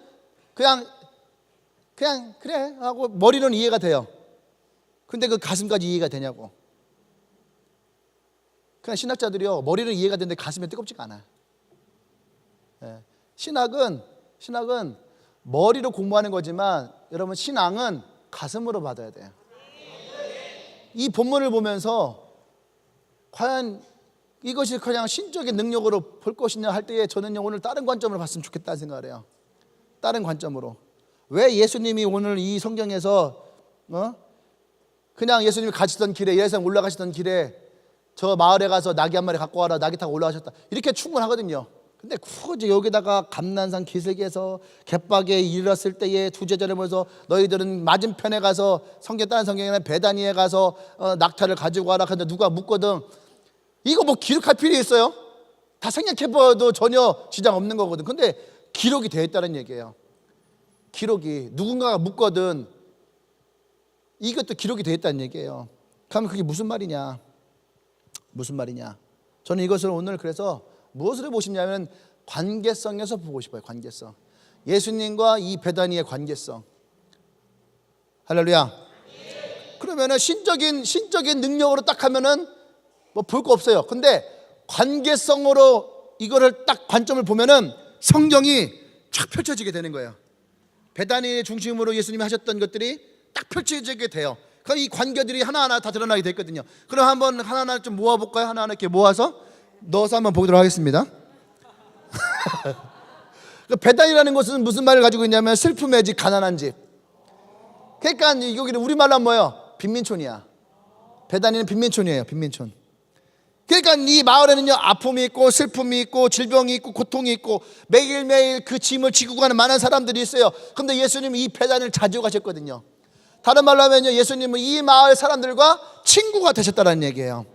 Speaker 1: 그냥 그래 하고 머리는 이해가 돼요. 근데 그 가슴까지 이해가 되냐고. 그냥 신학자들이요 머리는 이해가 되는데 가슴이 뜨겁지가 않아요. 신학은 머리로 공부하는 거지만 여러분 신앙은 가슴으로 받아야 돼요. 이 본문을 보면서 과연 이것이 그냥 신적인 능력으로 볼 것이냐 할 때에 저는요 오늘 다른 관점으로 봤으면 좋겠다는 생각을 해요. 다른 관점으로. 왜 예수님이 오늘 이 성경에서 그냥 예수님이 가시던 길에 예루살렘 올라가시던 길에 저 마을에 가서 나귀 한 마리 갖고 와라 나귀 타고 올라가셨다 이렇게 충분하거든요. 근데 굳이 여기다가 감난산 기슭에서 갯박에 이르렀을 때에 두 제자를 모여서 너희들은 맞은편에 가서 다른 성경에는 베다니에 가서 낙타를 가지고 와라. 근데 누가 묻거든. 이거 뭐 기록할 필요 있어요? 다 생략해봐도 전혀 지장 없는 거거든. 근데 기록이 되어 있다는 얘기예요. 기록이 누군가가 묻거든. 이것도 기록이 되어 있다는 얘기예요. 그러면 그게 무슨 말이냐? 저는 이것을 오늘 그래서 무엇으로 보시냐면 관계성에서 보고 싶어요. 관계성. 예수님과 이 베다니의 관계성. 할렐루야. 그러면은 신적인 능력으로 딱 하면은 뭐 볼 거 없어요. 근데 관계성으로 이거를 딱 관점을 보면은 성경이 쫙 펼쳐지게 되는 거예요. 베다니의 중심으로 예수님이 하셨던 것들이 딱 펼쳐지게 돼요. 그럼 이 관계들이 하나하나 다 드러나게 됐거든요. 그럼 한번 하나하나 좀 모아볼까요? 하나하나 이렇게 모아서 넣어서 한번 보도록 하겠습니다. 베단이라는 것은 무슨 말을 가지고 있냐면 슬픔의 집, 가난한 집. 그러니까 여기는 우리말로 하면 뭐예요? 빈민촌이야. 베단이는 빈민촌이에요. 빈민촌. 그러니까 이 마을에는요 아픔이 있고 슬픔이 있고 질병이 있고 고통이 있고 매일매일 그 짐을 지고 가는 많은 사람들이 있어요. 그런데 예수님이 이 베단을 자주 가셨거든요. 다른 말로 하면요 예수님은 이 마을 사람들과 친구가 되셨다는 얘기예요.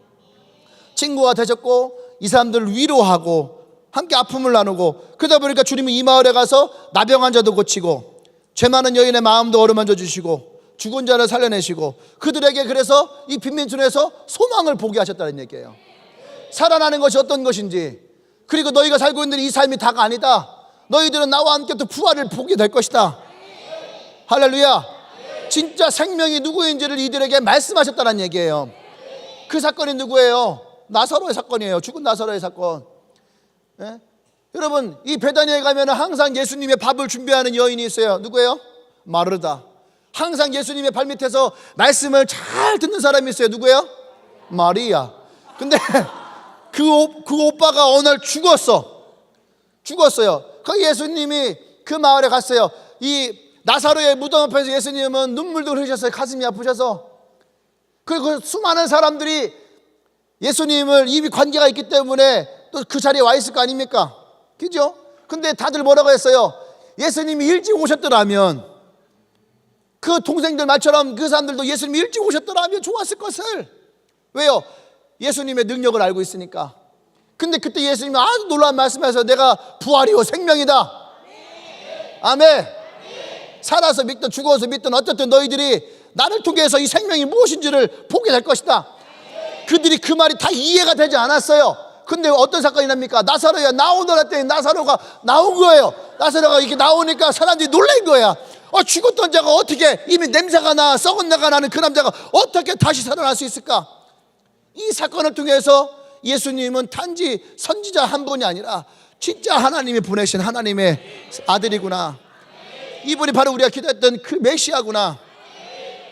Speaker 1: 친구가 되셨고 이 사람들을 위로하고 함께 아픔을 나누고 그러다 보니까 주님이 이 마을에 가서 나병한 자도 고치고 죄 많은 여인의 마음도 어루만져 주시고 죽은 자를 살려내시고 그들에게 그래서 이 빈민촌에서 소망을 보게 하셨다는 얘기예요. 살아나는 것이 어떤 것인지 그리고 너희가 살고 있는 이 삶이 다가 아니다. 너희들은 나와 함께 또 부활을 보게 될 것이다. 할렐루야. 진짜 생명이 누구인지를 이들에게 말씀하셨다는 얘기예요. 그 사건이 누구예요? 나사로의 사건이에요. 죽은 나사로의 사건. 예? 여러분 이 베다니에 가면 항상 예수님의 밥을 준비하는 여인이 있어요. 누구예요? 마르다. 항상 예수님의 발밑에서 말씀을 잘 듣는 사람이 있어요. 누구예요? 마리아. 근데 그 오빠가 어느 날 죽었어요. 그 예수님이 그 마을에 갔어요. 이 나사로의 무덤 앞에서 예수님은 눈물도 흘리셨어요. 가슴이 아프셔서. 그리고 수많은 사람들이 예수님을 이미 관계가 있기 때문에 또 그 자리에 와 있을 거 아닙니까? 그죠? 근데 다들 뭐라고 했어요? 예수님이 일찍 오셨더라면, 그 동생들 말처럼 그 사람들도 예수님이 일찍 오셨더라면 좋았을 것을. 왜요? 예수님의 능력을 알고 있으니까. 근데 그때 예수님이 아주 놀라운 말씀하셔서 내가 부활이요 생명이다. 아멘. 살아서 믿든 죽어서 믿든 어쨌든 너희들이 나를 통해서 이 생명이 무엇인지를 보게 될 것이다. 그들이 그 말이 다 이해가 되지 않았어요. 근데 어떤 사건이 납니까? 나사로야 나오너라 했더니 나사로가 나온 거예요. 나사로가 이렇게 나오니까 사람들이 놀란 거야. 죽었던 자가 어떻게, 이미 냄새가 나, 썩은 내가 나는 그 남자가 어떻게 다시 살아날 수 있을까? 이 사건을 통해서 예수님은 단지 선지자 한 분이 아니라 진짜 하나님이 보내신 하나님의 아들이구나. 이분이 바로 우리가 기도했던 그 메시아구나.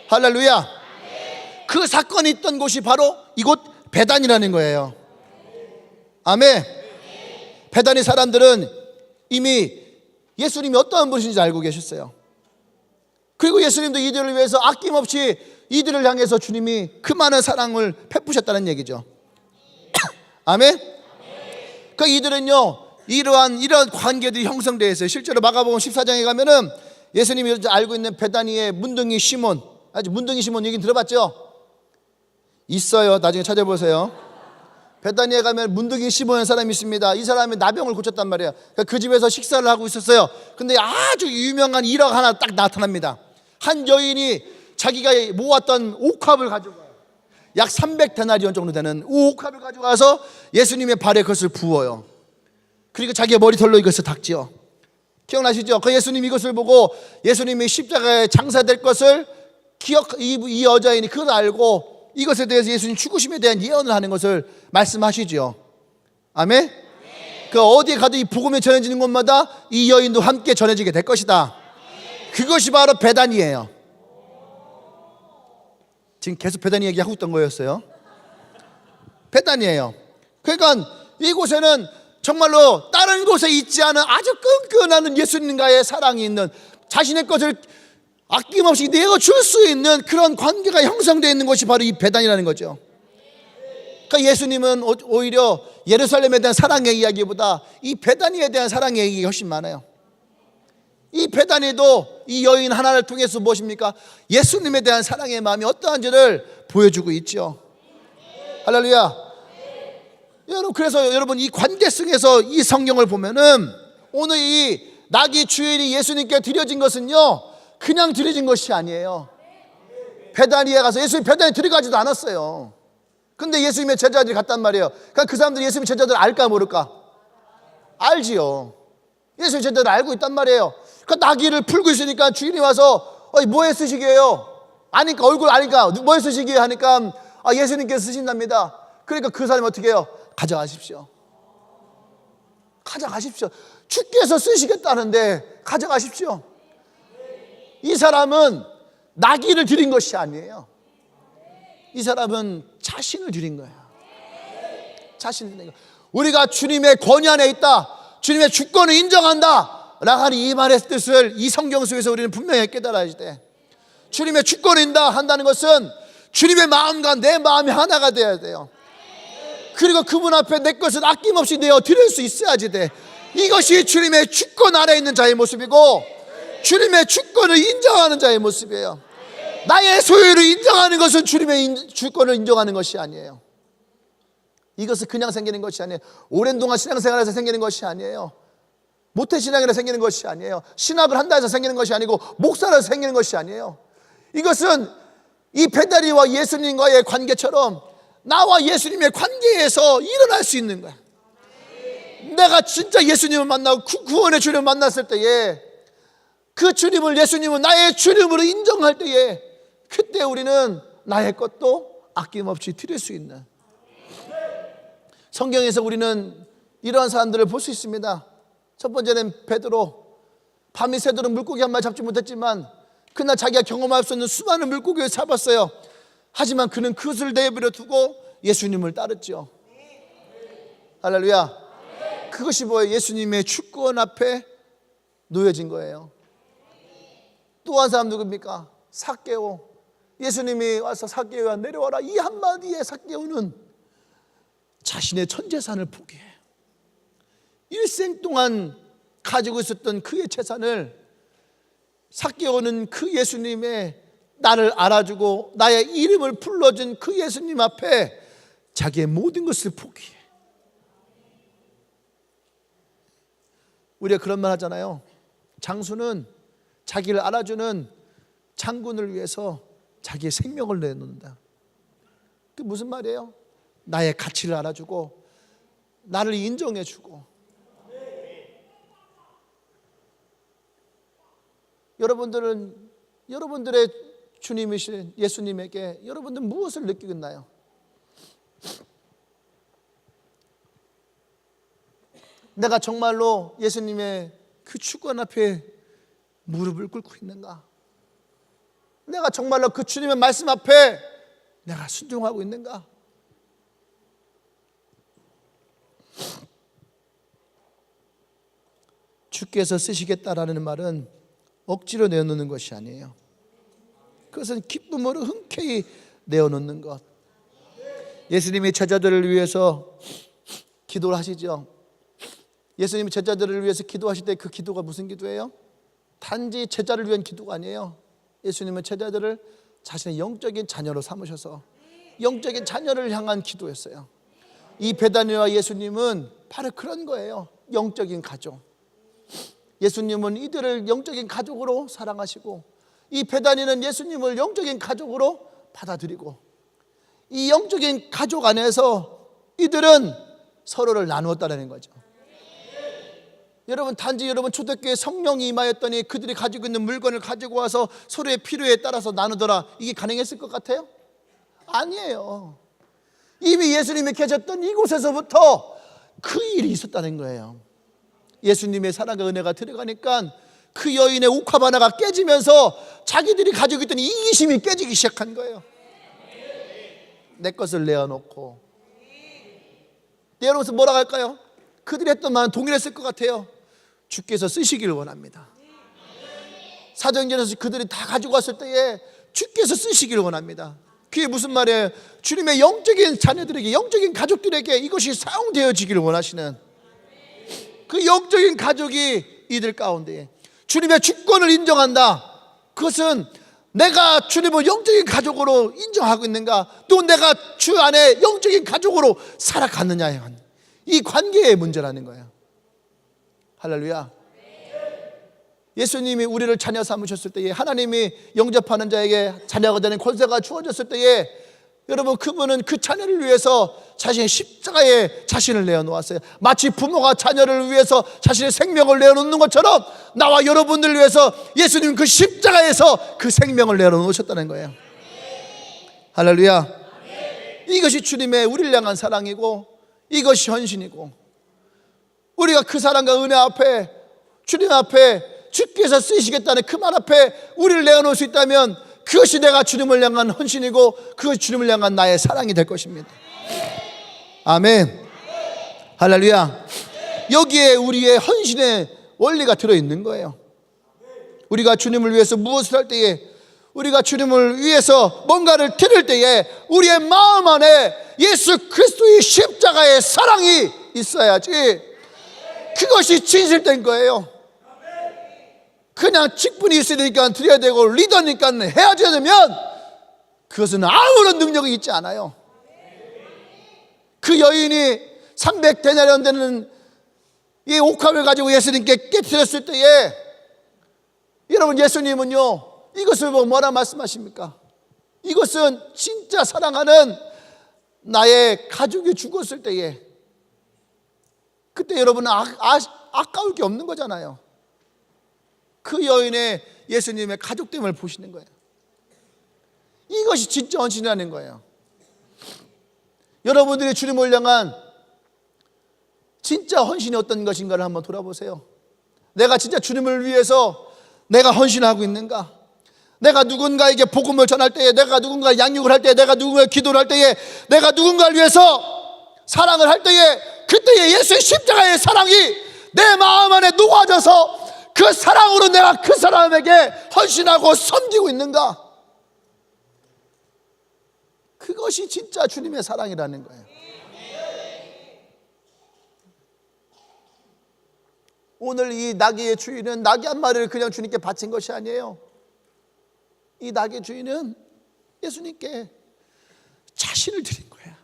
Speaker 1: 할렐루야. 그 사건이 있던 곳이 바로 이곳 베단이라는 거예요. 아멘. 베단의 사람들은 이미 예수님이 어떠한 분이신지 알고 계셨어요. 그리고 예수님도 이들을 위해서 아낌없이 이들을 향해서 주님이 그 많은 사랑을 베푸셨다는 얘기죠. 아멘. 그 이들은요, 이러한 관계들이 형성되어 있어요. 실제로 마가복음 14장에 가면은 예수님이 알고 있는 베다니의 문둥이 시몬, 아직 문둥이 시몬 얘기 들어봤죠? 있어요. 나중에 찾아보세요. 베다니에 가면 문둥이 시몬이라는 사람이 있습니다. 이 사람이 나병을 고쳤단 말이에요. 그 집에서 식사를 하고 있었어요. 근데 아주 유명한 일화가 하나 딱 나타납니다. 한 여인이 자기가 모았던 옥합을 가져가요. 약 300데나리온 정도 되는 옥합을 가져가서 예수님의 발에 그것을 부어요. 그리고 자기의 머리털로 이것을 닦지요. 기억나시죠? 그 예수님 이것을 보고 예수님이 십자가에 장사될 것을 이 여자인이 그걸 알고 이것에 대해서 예수님 죽으심에 대한 예언을 하는 것을 말씀하시죠. 아멘. 그 어디에 가도 이 복음이 전해지는 곳마다 이 여인도 함께 전해지게 될 것이다. 그것이 바로 베단이에요. 지금 계속 베단이 얘기하고 있던 거였어요. 베단이에요. 그러니까 이곳에는 정말로 다른 곳에 있지 않은 아주 끈끈한 예수님과의 사랑이 있는, 자신의 것을 아낌없이 내어줄 수 있는 그런 관계가 형성되어 있는 것이 바로 이 베단이라는 거죠. 그러니까 예수님은 오히려 예루살렘에 대한 사랑의 이야기보다 이 베다니에 대한 사랑의 얘기가 훨씬 많아요. 이 베다니도 이 여인 하나를 통해서 무엇입니까? 예수님에 대한 사랑의 마음이 어떠한지를 보여주고 있죠. 할렐루야. 여러분, 그래서 여러분 이 관계성에서 이 성경을 보면은 오늘 이 낙이 주일이 예수님께 드려진 것은요, 그냥 드려진 것이 아니에요. 베다니에 가서 예수님 베다니에 들어가지도 않았어요. 근데 예수님의 제자들이 갔단 말이에요. 그러니까 그 사람들이 예수님의 제자들을 알까 모를까? 알지요. 예수님의 제자들을 알고 있단 말이에요. 그 나귀를 풀고 있으니까 주인이 와서 뭐에 쓰시게요? 아니까 얼굴 아니까 뭐에 쓰시게 하니까 예수님께서 쓰신답니다. 그러니까 그 사람이 어떻게 해요? 가져가십시오. 가져가십시오. 주께서 쓰시겠다는데 가져가십시오. 이 사람은 나귀를 드린 것이 아니에요. 이 사람은 자신을 드린 거예요. 자신을 드린 거예요. 우리가 주님의 권위 안에 있다, 주님의 주권을 인정한다 라고 하는 이 말의 뜻을 이 성경 속에서 우리는 분명히 깨달아야 돼. 주님의 주권을 인정한다는 것은 주님의 마음과 내 마음이 하나가 돼야 돼요. 그리고 그분 앞에 내 것을 아낌없이 내어 드릴 수 있어야지 돼. 이것이 주님의 주권 아래 있는 자의 모습이고 주님의 주권을 인정하는 자의 모습이에요. 나의 소유를 인정하는 것은 주님의 주권을 인정하는 것이 아니에요. 이것은 그냥 생기는 것이 아니에요. 오랜 동안 신앙생활에서 생기는 것이 아니에요. 모태신앙에서 생기는 것이 아니에요. 신학을 한다 해서 생기는 것이 아니고 목사라서 생기는 것이 아니에요. 이것은 이 베다니와 예수님과의 관계처럼 나와 예수님의 관계에서 일어날 수 있는 거야. 내가 진짜 예수님을 만나고 구원의 주님을 만났을 때에 그 주님을, 예수님은 나의 주님으로 인정할 때에 그때 우리는 나의 것도 아낌없이 드릴 수 있는, 성경에서 우리는 이러한 사람들을 볼 수 있습니다. 첫 번째는 베드로. 밤이 새도록 물고기 한 마리 잡지 못했지만 그날 자기가 경험할 수 없는 수많은 물고기를 잡았어요. 하지만 그는 그것을 내버려 두고 예수님을 따랐죠. 할렐루야. 그것이 뭐예요? 예수님의 주권 앞에 놓여진 거예요. 또 한 사람 누굽니까? 삭개오. 예수님이 와서 삭개오야 내려와라, 이 한마디에 삭개오는 자신의 전 재산을 포기해. 일생 동안 가지고 있었던 그의 재산을, 삭개오는 그 예수님의 나를 알아주고 나의 이름을 불러준 그 예수님 앞에 자기의 모든 것을 포기해. 우리가 그런 말 하잖아요. 장수는 자기를 알아주는 장군을 위해서 자기의 생명을 내놓는다. 그게 무슨 말이에요? 나의 가치를 알아주고 나를 인정해주고. 여러분들은 여러분들의 주님이신 예수님에게 여러분들 무엇을 느끼고 있나요? 내가 정말로 예수님의 그 주권 앞에 무릎을 꿇고 있는가? 내가 정말로 그 주님의 말씀 앞에 내가 순종하고 있는가? 주께서 쓰시겠다라는 말은 억지로 내어놓는 것이 아니에요. 그것은 기쁨으로 흔쾌히 내어놓는 것. 예수님이 제자들을 위해서 기도를 하시죠. 예수님이 제자들을 위해서 기도하실 때 그 기도가 무슨 기도예요? 단지 제자를 위한 기도가 아니에요. 예수님은 제자들을 자신의 영적인 자녀로 삼으셔서 영적인 자녀를 향한 기도였어요. 이 베다니와 예수님은 바로 그런 거예요. 영적인 가족. 예수님은 이들을 영적인 가족으로 사랑하시고, 이 베다니는 예수님을 영적인 가족으로 받아들이고, 이 영적인 가족 안에서 이들은 서로를 나누었다는 거죠. 여러분, 단지 여러분 초대교회 성령이 임하였더니 그들이 가지고 있는 물건을 가지고 와서 서로의 필요에 따라서 나누더라, 이게 가능했을 것 같아요? 아니에요. 이미 예수님이 계셨던 이곳에서부터 그 일이 있었다는 거예요. 예수님의 사랑과 은혜가 들어가니까 그 여인의 옥합 하나가 깨지면서 자기들이 가지고 있던 이기심이 깨지기 시작한 거예요. 내 것을 내어놓고. 여러분 뭐라고 할까요? 그들이 했던 말은 동일했을 것 같아요. 주께서 쓰시기를 원합니다. 사도행전에서 그들이 다 가지고 왔을 때에 주께서 쓰시기를 원합니다. 그게 무슨 말이에요? 주님의 영적인 자녀들에게, 영적인 가족들에게 이것이 사용되어지기를 원하시는 그 영적인 가족이 이들 가운데 주님의 주권을 인정한다. 그것은 내가 주님을 영적인 가족으로 인정하고 있는가, 또 내가 주 안에 영적인 가족으로 살아갔느냐에 이 관계의 문제라는 거예요. 할렐루야. 예수님이 우리를 자녀 삼으셨을 때에, 하나님이 영접하는 자에게 자녀가 되는 권세가 주어졌을 때에, 여러분 그분은 그 자녀를 위해서 자신의 십자가에 자신을 내어놓았어요. 마치 부모가 자녀를 위해서 자신의 생명을 내어놓는 것처럼 나와 여러분들을 위해서 예수님 그 십자가에서 그 생명을 내어놓으셨다는 거예요. 할렐루야. 이것이 주님의 우리를 향한 사랑이고, 이것이 헌신이고, 우리가 그 사랑과 은혜 앞에, 주님 앞에 주께서 쓰시겠다는 그 말 앞에 우리를 내어놓을 수 있다면 그것이 내가 주님을 향한 헌신이고, 그것이 주님을 향한 나의 사랑이 될 것입니다. 아멘. 할렐루야. 여기에 우리의 헌신의 원리가 들어있는 거예요. 우리가 주님을 위해서 무엇을 할 때에, 우리가 주님을 위해서 뭔가를 드릴 때에 우리의 마음 안에 예수 그리스도의 십자가의 사랑이 있어야지 그것이 진실된 거예요. 그냥 직분이 있으니까 드려야 되고 리더니까 해야 되면 그것은 아무런 능력이 있지 않아요. 그 여인이 300데나리온 되는 이 옥합을 가지고 예수님께 깨뜨렸을 때에, 여러분 예수님은요 이것을 보고 뭐라 말씀하십니까? 이것은 진짜 사랑하는 나의 가족이 죽었을 때에, 그때 여러분은 아까울 게 없는 거잖아요. 그 여인의 예수님의 가족됨을 보시는 거예요. 이것이 진짜 헌신이라는 거예요. 여러분들이 주님을 향한 진짜 헌신이 어떤 것인가를 한번 돌아보세요. 내가 진짜 주님을 위해서 내가 헌신하고 있는가? 내가 누군가에게 복음을 전할 때에, 내가 누군가 양육을 할 때에, 내가 누군가 기도를 할 때에, 내가 누군가를 위해서 사랑을 할 때에 그때의 예수의 십자가의 사랑이 내 마음 안에 녹아져서 그 사랑으로 내가 그 사람에게 헌신하고 섬기고 있는가? 그것이 진짜 주님의 사랑이라는 거예요. 오늘 이 나귀의 주인은 나귀 한 마리를 그냥 주님께 바친 것이 아니에요. 이 나귀의 주인은 예수님께 자신을 드린 거야.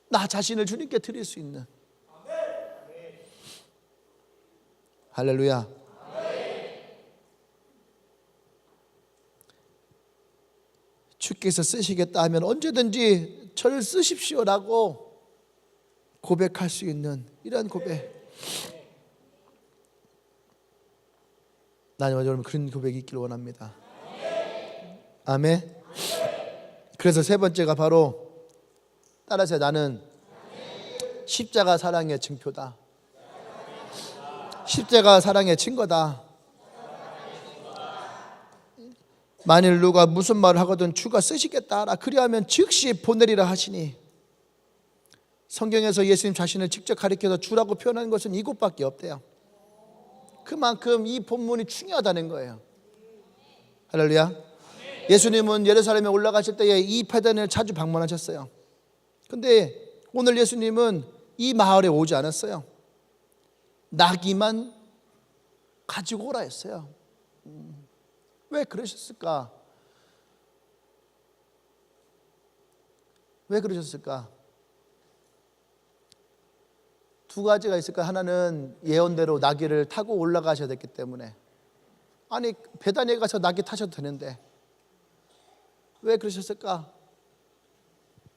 Speaker 1: 나 자신을 주님께 드릴 수 있는. 할렐루야. 주께서 쓰시겠다 하면 언제든지 저를 쓰십시오라고 고백할 수 있는 이런 고백. 나는 여러분 그런 고백이 있기를 원합니다. 아멘. 그래서 세 번째가 바로 따라서 나는 십자가 사랑의 증표다. 십자가 사랑의 증거다. 만일 누가 무슨 말을 하거든 주가 쓰시겠다 그리하면 즉시 보내리라 하시니, 성경에서 예수님 자신을 직접 가리켜서 주라고 표현하는 것은 이곳밖에 없대요. 그만큼 이 본문이 중요하다는 거예요. 할렐루야. 예수님은 예루살렘에 올라가실 때에 이 베단을 자주 방문하셨어요. 근데 오늘 예수님은 이 마을에 오지 않았어요. 나귀만 가지고 오라 했어요. 왜 그러셨을까? 왜 그러셨을까? 두 가지가 있을까? 하나는 예언대로 나귀를 타고 올라가셔야 됐기 때문에. 아니 베다니에 가서 나귀 타셔도 되는데 왜 그러셨을까?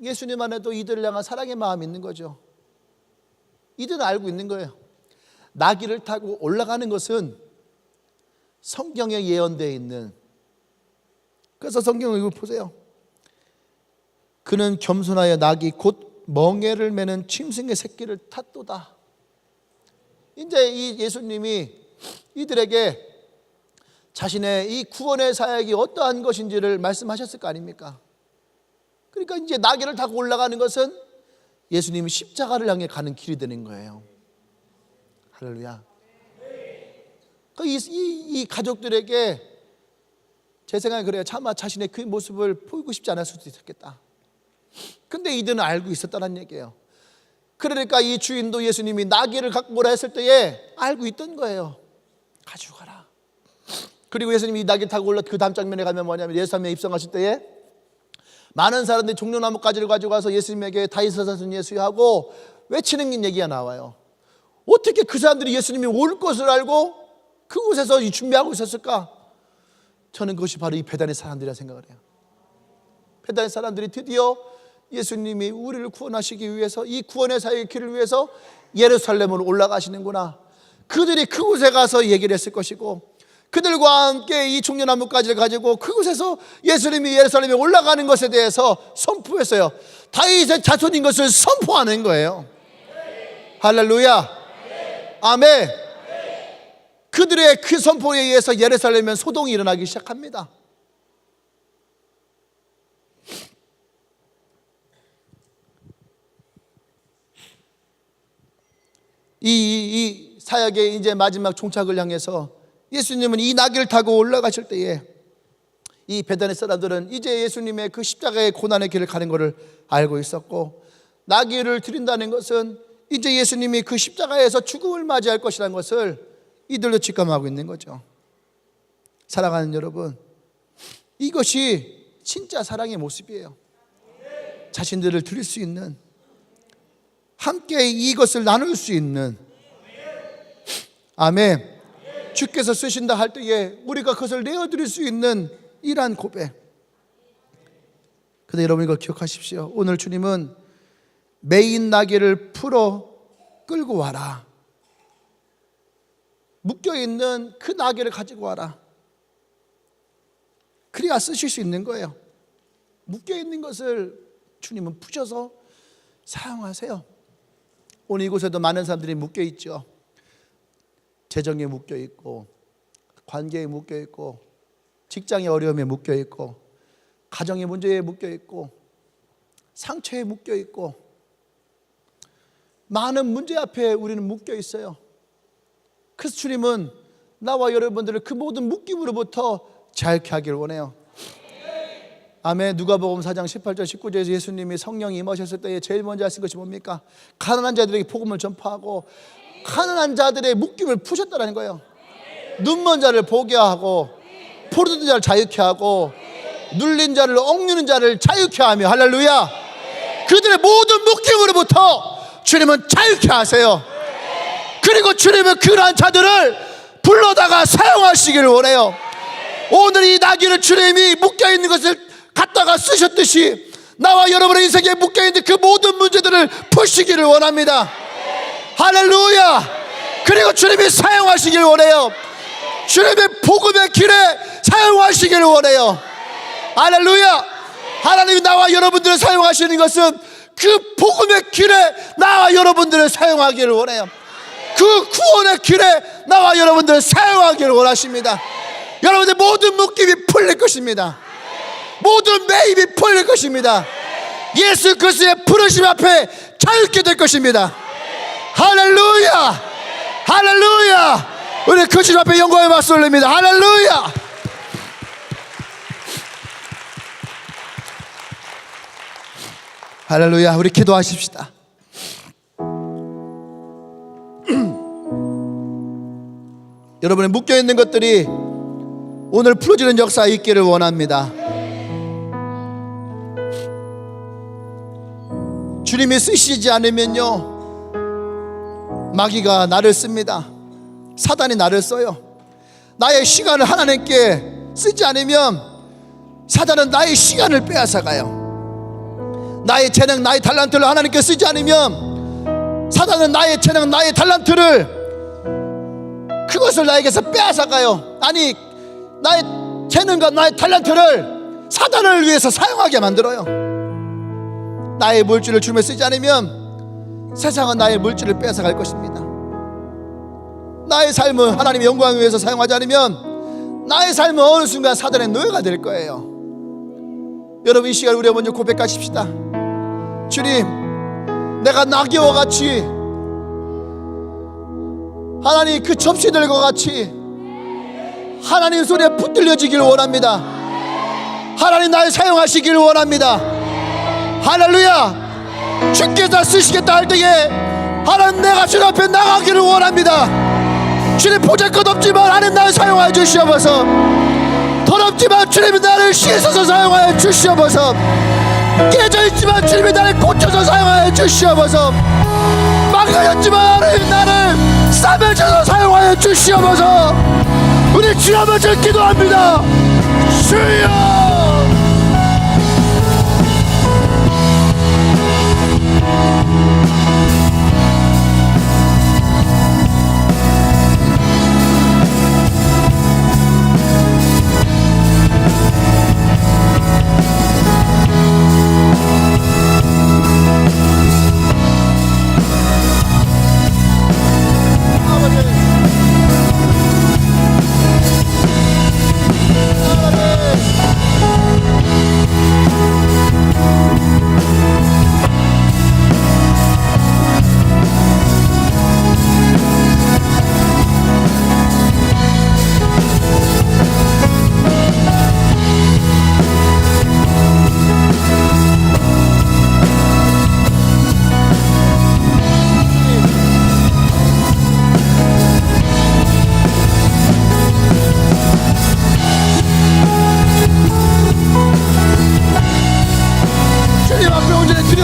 Speaker 1: 예수님 안에도 이들을 향한 사랑의 마음이 있는 거죠. 이들은 알고 있는 거예요. 나귀를 타고 올라가는 것은 성경에 예언되어 있는. 그래서 성경을 이거 보세요. 그는 겸손하여 나귀 곧 멍에를 매는 짐승의 새끼를 탔도다. 이제 이 예수님이 이들에게 자신의 이 구원의 사역이 어떠한 것인지를 말씀하셨을 거 아닙니까? 그러니까 이제 나귀를 타고 올라가는 것은 예수님이 십자가를 향해 가는 길이 되는 거예요. 할렐루야. 이 가족들에게 제 생각에 그래요. 차마 자신의 그 모습을 보이고 싶지 않을 수도 있었겠다. 근데 이들은 알고 있었다는 얘기예요. 그러니까 이 주인도 예수님이 나귀를 갖고 오라 했을 때에 알고 있던 거예요. 가지고 가라. 그리고 예수님이 이 나귀 타고 올라 그 다음 장면에 가면 뭐냐면 예루살렘에 입성하실 때에 많은 사람들이 종려나무 가지를 가지고 와서 예수님에게 다윗의 자손 예수여 하고 외치는 얘기가 나와요. 어떻게 그 사람들이 예수님이 올 것을 알고 그곳에서 준비하고 있었을까? 저는 그것이 바로 이 베단의 사람들이라 생각을 해요. 베단의 사람들이 드디어 예수님이 우리를 구원하시기 위해서 이 구원의 사역의 길을 위해서 예루살렘으로 올라가시는구나. 그들이 그곳에 가서 얘기를 했을 것이고 그들과 함께 이 종려나무가지를 가지고 그곳에서 예수님이 예루살렘에 올라가는 것에 대해서 선포했어요. 다윗의 자손인 것을 선포하는 거예요. 할렐루야. 아멘. 그들의 그 선포에 의해서 예루살렘엔 소동이 일어나기 시작합니다. 이 사역의 이제 마지막 종착을 향해서 예수님은 이 나귀를 타고 올라가실 때에 이 베단의 사람들은 이제 예수님의 그 십자가의 고난의 길을 가는 것을 알고 있었고, 나귀를 드린다는 것은 이제 예수님이 그 십자가에서 죽음을 맞이할 것이라는 것을 이들도 직감하고 있는 거죠. 사랑하는 여러분, 이것이 진짜 사랑의 모습이에요. 자신들을 드릴 수 있는, 함께 이것을 나눌 수 있는. 아멘. 주께서 쓰신다 할 때에 우리가 그것을 내어드릴 수 있는 이러한 고백. 근데 여러분 이걸 기억하십시오. 오늘 주님은 매인 나귀를 풀어 끌고 와라. 묶여있는 그 나귀를 가지고 와라. 그래야 쓰실 수 있는 거예요. 묶여있는 것을 주님은 푸셔서 사용하세요. 오늘 이곳에도 많은 사람들이 묶여있죠. 재정에 묶여있고, 관계에 묶여있고, 직장의 어려움에 묶여있고, 가정의 문제에 묶여있고, 상처에 묶여있고, 많은 문제 앞에 우리는 묶여 있어요. 그래서 주님은 나와 여러분들을 그 모든 묶임으로부터 자유케 하기를 원해요. 아멘. 누가복음 4장 18절 19절에서 예수님이 성령이 임하셨을 때에 제일 먼저 하신 것이 뭡니까? 가난한 자들에게 복음을 전파하고 가난한 자들의 묶임을 푸셨다는 거예요. 눈먼 자를 보게 하고 포로된 자를 자유케 하고 눌린 자를 억누는 자를 자유케 하며, 할렐루야, 그들의 모든 묶임으로부터 주님은 자유케 하세요. 그리고 주님은 그러한 자들을 불러다가 사용하시기를 원해요. 오늘 이 나귀를 주님이 묶여있는 것을 갖다가 쓰셨듯이 나와 여러분의 인생에 묶여있는 그 모든 문제들을 푸시기를 원합니다. 할렐루야. 그리고 주님이 사용하시기를 원해요. 주님의 복음의 길에 사용하시기를 원해요. 할렐루야. 하나님이 나와 여러분들을 사용하시는 것은 그 복음의 길에 나와 여러분들을 사용하기를 원해요. 그 구원의 길에 나와 여러분들을 사용하기를 원하십니다. 여러분들 모든 묶임이 풀릴 것입니다. 모든 매입이 풀릴 것입니다. 예수 그리스도의 부르심 앞에 자유케 될 것입니다. 할렐루야. 할렐루야. 우리 그 주님 앞에 영광의 박수 올립니다. 할렐루야. 할렐루야. 우리 기도하십시다. 여러분의 묶여있는 것들이 오늘 풀어지는 역사 있기를 원합니다. 주님이 쓰시지 않으면요, 마귀가 나를 씁니다. 사단이 나를 써요. 나의 시간을 하나님께 쓰지 않으면 사단은 나의 시간을 빼앗아가요. 나의 재능, 나의 달란트를 하나님께 쓰지 않으면 사단은 나의 재능, 나의 달란트를, 그것을 나에게서 빼앗아가요. 아니, 나의 재능과 나의 달란트를 사단을 위해서 사용하게 만들어요. 나의 물질을 주님에 쓰지 않으면 세상은 나의 물질을 빼앗아갈 것입니다. 나의 삶을 하나님의 영광을 위해서 사용하지 않으면 나의 삶은 어느 순간 사단의 노예가 될 거예요. 여러분, 이 시간 우리가 먼저 고백하십시다. 주님, 내가 나귀와 같이, 하나님 그 접시들과 같이 하나님 소리에 붙들려지기를 원합니다. 하나님 나를 사용하시기를 원합니다. 할렐루야. 주께서 쓰시겠다 할 때에 하나님 내가 주님 앞에 나가기를 원합니다. 주님, 보잘것 없지만 하나님 나를 사용하여 주시옵소서. 더럽지만 주님이 나를 씻어서 사용하여 주시옵소서. 깨져있지만 주님이 나를 고쳐서 사용하여 주시옵소서. 망가졌지만 하나님 나를 싸매셔서 사용하여 주시옵소서. 우리 주여 한번 기도합니다. 주여.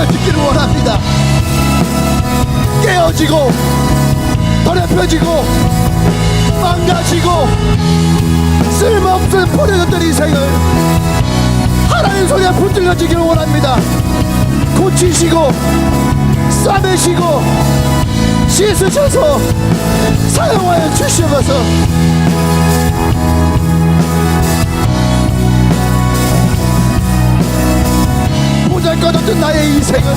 Speaker 1: 듣기를 원합니다. 깨어지고 더럽혀지고 망가지고 쓸모없는 버려졌던 인생을 하나님 손에 붙들려지기를 원합니다. 고치시고 싸매시고 씻으셔서 사용하여 주시옵소서. 보잘것없던 나의 인생을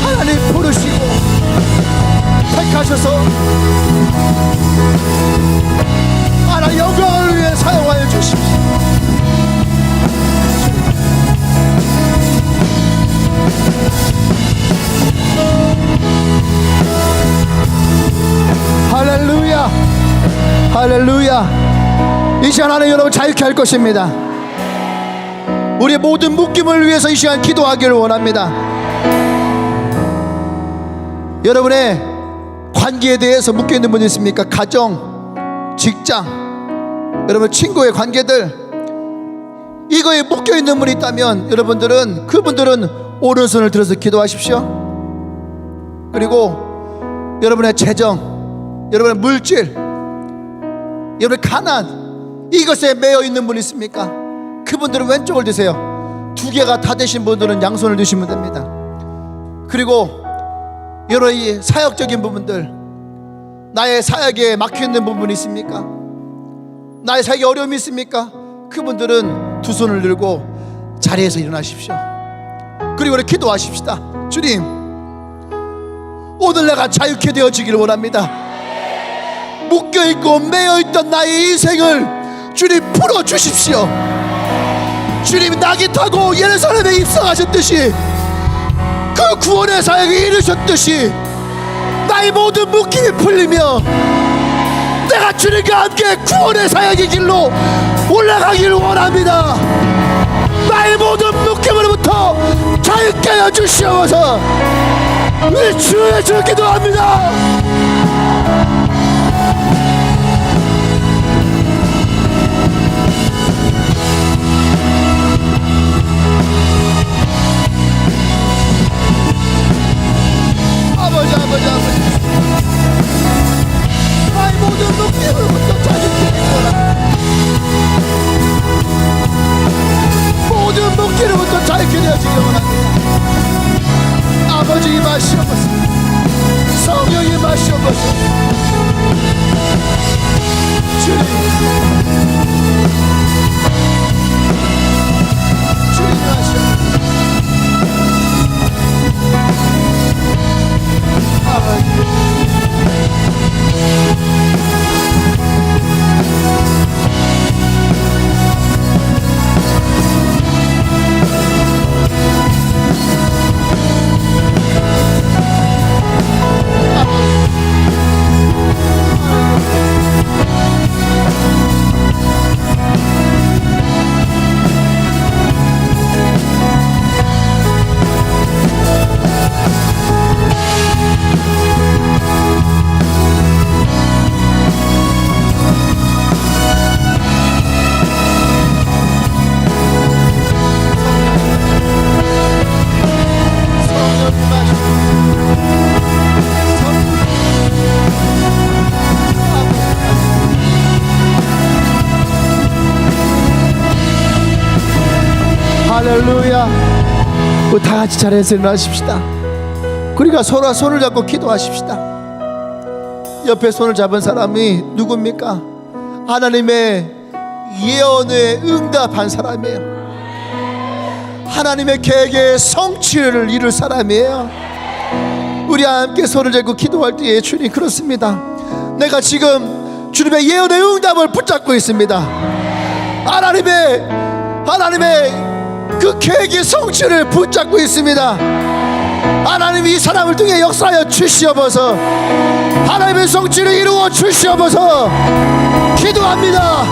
Speaker 1: 하나님 부르시고 택하셔서 하나님 영광을 위해 사용하여 주십시오. 이 시간 안에 여러분 자유케 할 것입니다. 우리의 모든 묶임을 위해서 이 시간 기도하기를 원합니다. 여러분의 관계에 대해서 묶여있는 분이 있습니까? 가정, 직장, 여러분 친구의 관계들, 이거에 묶여있는 분이 있다면 여러분들은, 그분들은 오른손을 들어서 기도하십시오. 그리고 여러분의 재정, 여러분의 물질, 여러분의 가난, 이것에 매여 있는 분이 있습니까? 그분들은 왼쪽을 드세요. 두 개가 다 되신 분들은 양손을 드시면 됩니다. 그리고 여러 이 사역적인 부분들, 나의 사역에 막혀있는 부분이 있습니까? 나의 사역에 어려움이 있습니까? 그분들은 두 손을 들고 자리에서 일어나십시오. 그리고 우리 기도하십시다. 주님, 오늘 내가 자유케 되어지기를 원합니다. 묶여있고 매여있던 나의 인생을 주님 풀어주십시오. 주님, 낙이 타고 예루살렘에 입성하셨듯이 그 구원의 사역에 이르셨듯이 나의 모든 묶임이 풀리며 내가 주님과 함께 구원의 사역의 길로 올라가기를 원합니다. 나의 모든 묶임으로부터 자유케 하여 주시옵소서. 우리 주의 주 기도합니다. 아버지, 나의 모든 묶임으로부터 자유케 하시옵소서. 모든 묶임으로부터 자유케 되어지기 원합니다. 아버지 임하시옵소서. 성령 임하시옵소서. 주님, 주님 임하시옵소서. 아버지, 할렐루야. 우리 다 같이 자리에서 일어나십시다. 우리가 서로 손을 잡고 기도하십시다. 옆에 손을 잡은 사람이 누굽니까? 하나님의 예언에 응답한 사람이에요. 하나님의 계획의 성취를 이룰 사람이에요. 우리 함께 손을 잡고 기도할 때에 주님, 그렇습니다. 내가 지금 주님의 예언의 응답을 붙잡고 있습니다. 하나님의 그 계획의 성취를 붙잡고 있습니다. 하나님이 이 사람을 통해 역사하여 주시옵소서. 하나님의 성취를 이루어 주시옵소서. 기도합니다.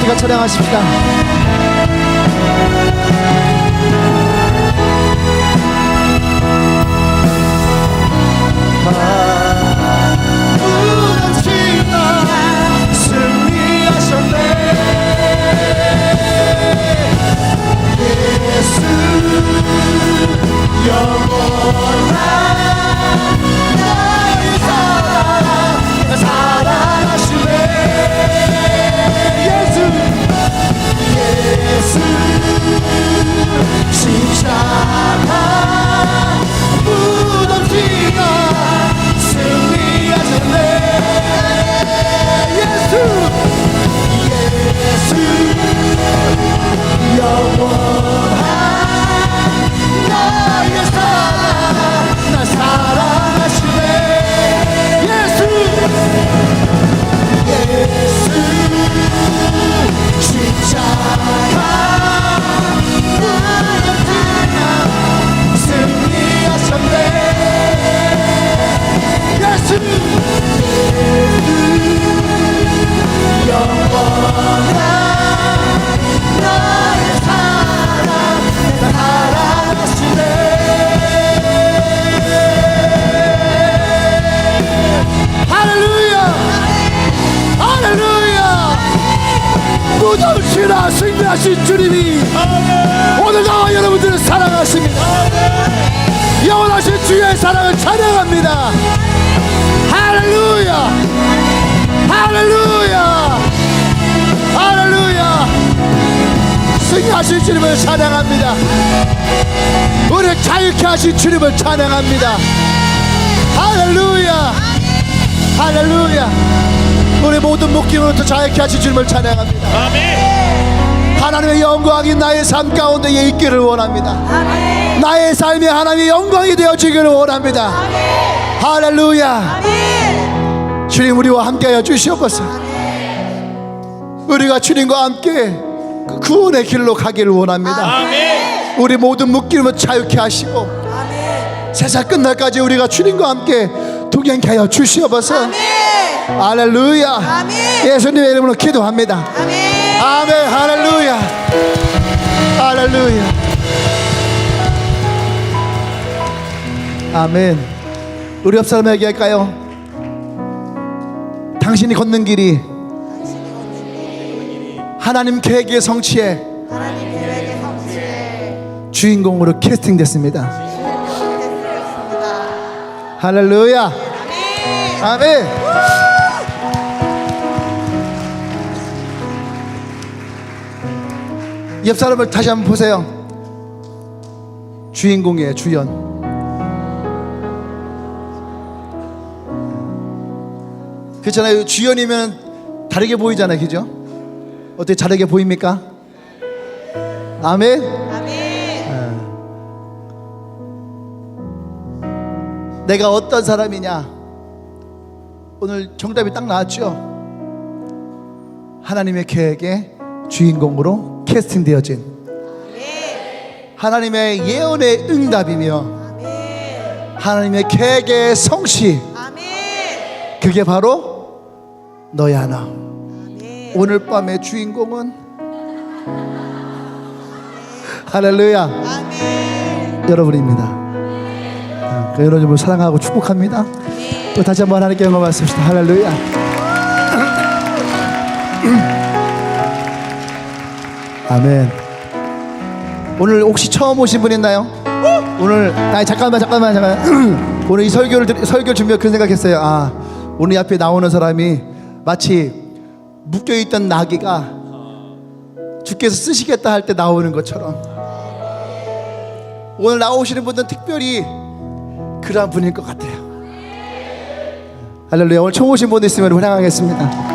Speaker 1: 같이 찬양하십시다. 무너지나 승리하셨네. 예수 영원한 나의 사랑 사랑하시네. 예수 십자가 무덤지가 승리하셨네. 예수 영원한 나의 사랑 나 사랑하시네. 예수 십자가 무덤지가 승리하셨네. 예수 영원한 나의 사랑 사랑하시네. 할렐루야 할렐루야. 무덤치나 승리하신 주님이 오늘 나와 여러분들을 사랑하십니다. 영원하신 주의 사랑을 찬양합니다. 할렐루야 할렐루야 할렐루야. 승리하신 주님을 찬양합니다. 우리를 자유케 하신 주님을 찬양합니다. 할렐루야 할렐루야. 우리 모든 목숨으로부터 자유케 하신 주님을 찬양합니다. 아멘. 하나님의 영광이 나의 삶 가운데 있기를 원합니다. 아멘. 나의 삶이 하나님의 영광이 되어지기를 원합니다. 아멘. 할렐루야. 아멘. 주님 우리와 함께하여 주시옵소서. 우리가 주님과 함께 그 구원의 길로 가기를 원합니다. 아멘. 우리 모든 묶임을 자유케 하시고 아멘. 세상 끝날까지 우리가 주님과 함께 동행케 하여 주시옵소서. 아멘. 할렐루야. 아멘. 예수님의 이름으로 기도합니다. 아멘. 아멘. 할렐루야. 할렐루야. 아멘. 우리 옆 사람에게 할까요? 당신이 걷는 길이 하나님 계획의 성취에 주인공으로 캐스팅됐습니다. 할렐루야. 아멘. 옆 사람을 다시 한번 보세요. 주인공이에요. 주연. 그렇잖아요. 주연이면 다르게 보이잖아요. 그죠? 어떻게 다르게 보입니까? 아멘. 아멘. 내가 어떤 사람이냐? 오늘 정답이 딱 나왔죠. 하나님의 계획의 주인공으로 캐스팅되어진 하나님의 예언의 응답이며 하나님의 계획의 성취. 그게 바로 너야 나. 오늘 밤의 주인공은 할렐루야 여러분입니다. 여러분을 사랑하고 축복합니다. 또 다시 한번 하나님께 영광 받습시다. 할렐루야. 아멘. 오늘 혹시 처음 오신 분 있나요? 오늘 잠깐만 오늘 이 설교 준비하고 그런 생각했어요. 아, 오늘 이 앞에 나오는 사람이 마치 묶여있던 나귀가 주께서 쓰시겠다 할 때 나오는 것처럼 오늘 나오시는 분들은 특별히 그러한 분일 것 같아요. 할렐루야. 오늘 처음 오신 분도 있으면 환영하겠습니다.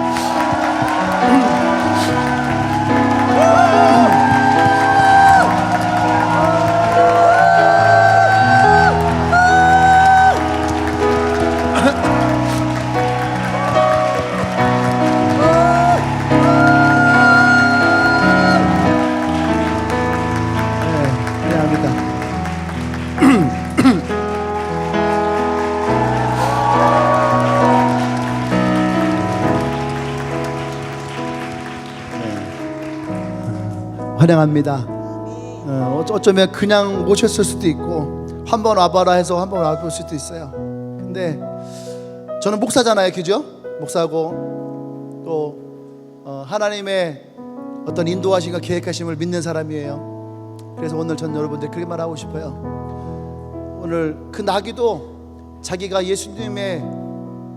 Speaker 1: 환영합니다. 어쩌면 그냥 오셨을 수도 있고 한번 와봐라 해서 한번 와볼 수도 있어요. 근데 저는 목사잖아요, 그죠? 목사고 또 하나님의 어떤 인도하심과 계획하심을 믿는 사람이에요. 그래서 오늘 전 여러분들 그렇게 말하고 싶어요. 오늘 그 나귀도 자기가 예수님의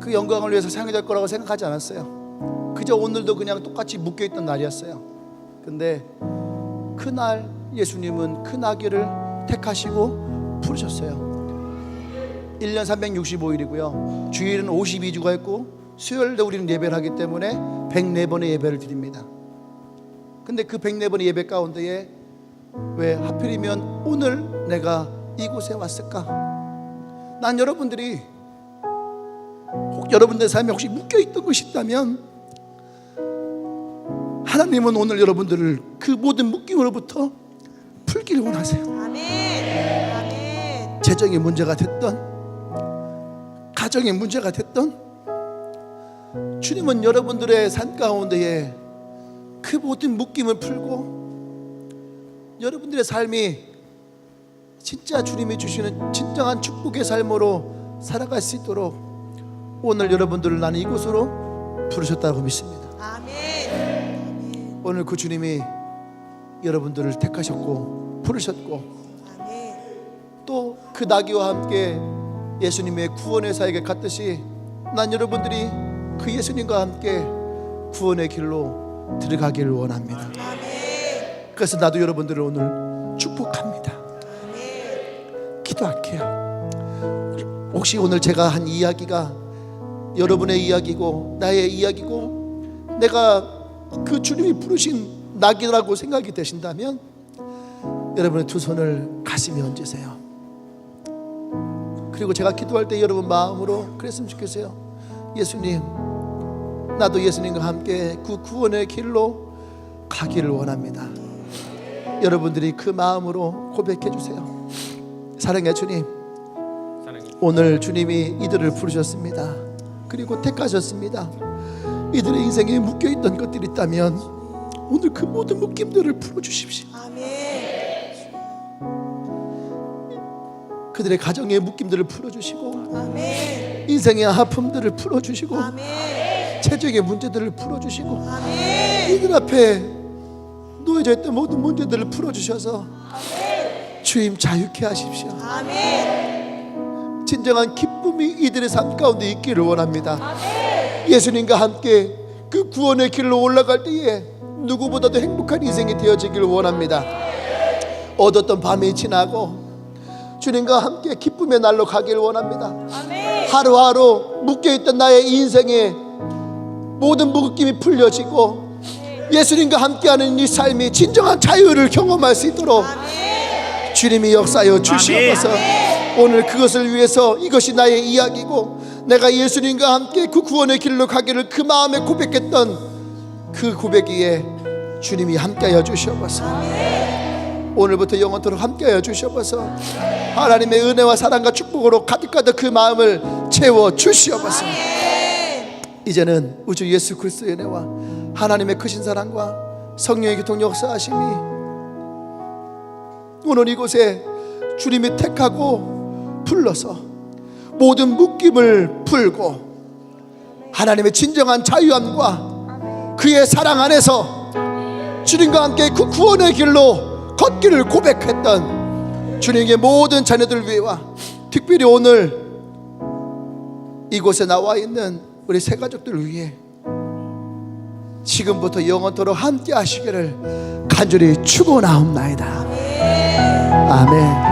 Speaker 1: 그 영광을 위해서 사용될 거라고 생각하지 않았어요. 그저 오늘도 그냥 똑같이 묶여있던 날이었어요. 근데 그날 예수님은 그 나귀를 택하시고 부르셨어요. 1년 365일이고요 주일은 52주가 있고 수요일도 우리는 예배를 하기 때문에 104번의 예배를 드립니다. 근데 그 104번의 예배 가운데에 왜 하필이면 오늘 내가 이곳에 왔을까? 난 여러분들이 혹 여러분들의 삶에 혹시 묶여있던 것이 있다면 하나님은 오늘 여러분들을 그 모든 묶임으로부터 풀기를 원하세요.
Speaker 2: 아멘. 아멘.
Speaker 1: 재정의 문제가 됐던, 가정의 문제가 됐던, 주님은 여러분들의 삶 가운데에 그 모든 묶임을 풀고 여러분들의 삶이 진짜 주님이 주시는 진정한 축복의 삶으로 살아갈 수 있도록 오늘 여러분들을 나는 이곳으로 부르셨다고 믿습니다.
Speaker 2: 아멘.
Speaker 1: 오늘 그 주님이 여러분들을 택하셨고 부르셨고
Speaker 2: 아멘.
Speaker 1: 또 그 나귀와 함께 예수님의 구원의 사역에 갔듯이 난 여러분들이 그 예수님과 함께 구원의 길로 들어가기를 원합니다.
Speaker 2: 아멘.
Speaker 1: 그래서 나도 여러분들을 오늘 축복합니다.
Speaker 2: 아멘.
Speaker 1: 기도할게요. 혹시 오늘 제가 한 이야기가 여러분의 이야기고 나의 이야기고 내가 그 주님이 부르신 낙이라고 생각이 되신다면 여러분의 두 손을 가슴에 얹으세요. 그리고 제가 기도할 때 여러분 마음으로 그랬으면 좋겠어요. 예수님, 나도 예수님과 함께 그 구원의 길로 가기를 원합니다. 여러분들이 그 마음으로 고백해 주세요. 사랑의 주님, 오늘 주님이 이들을 부르셨습니다. 그리고 택하셨습니다. 이들의 인생에 묶여있던 것들이 있다면 오늘 그 모든 묶임들을 풀어주십시오.
Speaker 2: 아멘.
Speaker 1: 그들의 가정의 묶임들을 풀어주시고
Speaker 2: 아멘.
Speaker 1: 인생의 아픔들을 풀어주시고
Speaker 2: 아멘.
Speaker 1: 체력의 문제들을 풀어주시고
Speaker 2: 아멘.
Speaker 1: 이들 앞에 놓여져 있던 모든 문제들을 풀어주셔서 주님 자유케 하십시오.
Speaker 2: 아멘.
Speaker 1: 진정한 기쁨이 이들의 삶 가운데 있기를 원합니다. 예수님과 함께 그 구원의 길로 올라갈 때에 누구보다도 행복한 인생이 되어지기를 원합니다. 어두웠던 밤이 지나고 주님과 함께 기쁨의 날로 가기를 원합니다. 하루하루 묶여있던 나의 인생에 모든 묶임이 풀려지고 예수님과 함께하는 이 삶이 진정한 자유를 경험할 수 있도록 주님이 역사하여 주시옵소서. 오늘 그것을 위해서 이것이 나의 이야기고 내가 예수님과 함께 그 구원의 길로 가기를 그 마음에 고백했던 그 고백이에 주님이 함께하여 주시옵소서. 오늘부터 영원토록 함께하여 주시옵소서. 하나님의 은혜와 사랑과 축복으로 가득가득 그 마음을 채워 주시옵소서. 이제는 우주 예수 그리스도의 은혜와 하나님의 크신 사랑과 성령의 교통 역사하심이 오늘 이곳에 주님이 택하고 불러서 모든 묶임을 풀고 하나님의 진정한 자유함과 그의 사랑 안에서 주님과 함께 그 구원의 길로 걷기를 고백했던 주님의 모든 자녀들 위해와 특별히 오늘 이곳에 나와 있는 우리 새 가족들 위해 지금부터 영원토록 함께 하시기를 간절히 축원하옵나이다. 아멘.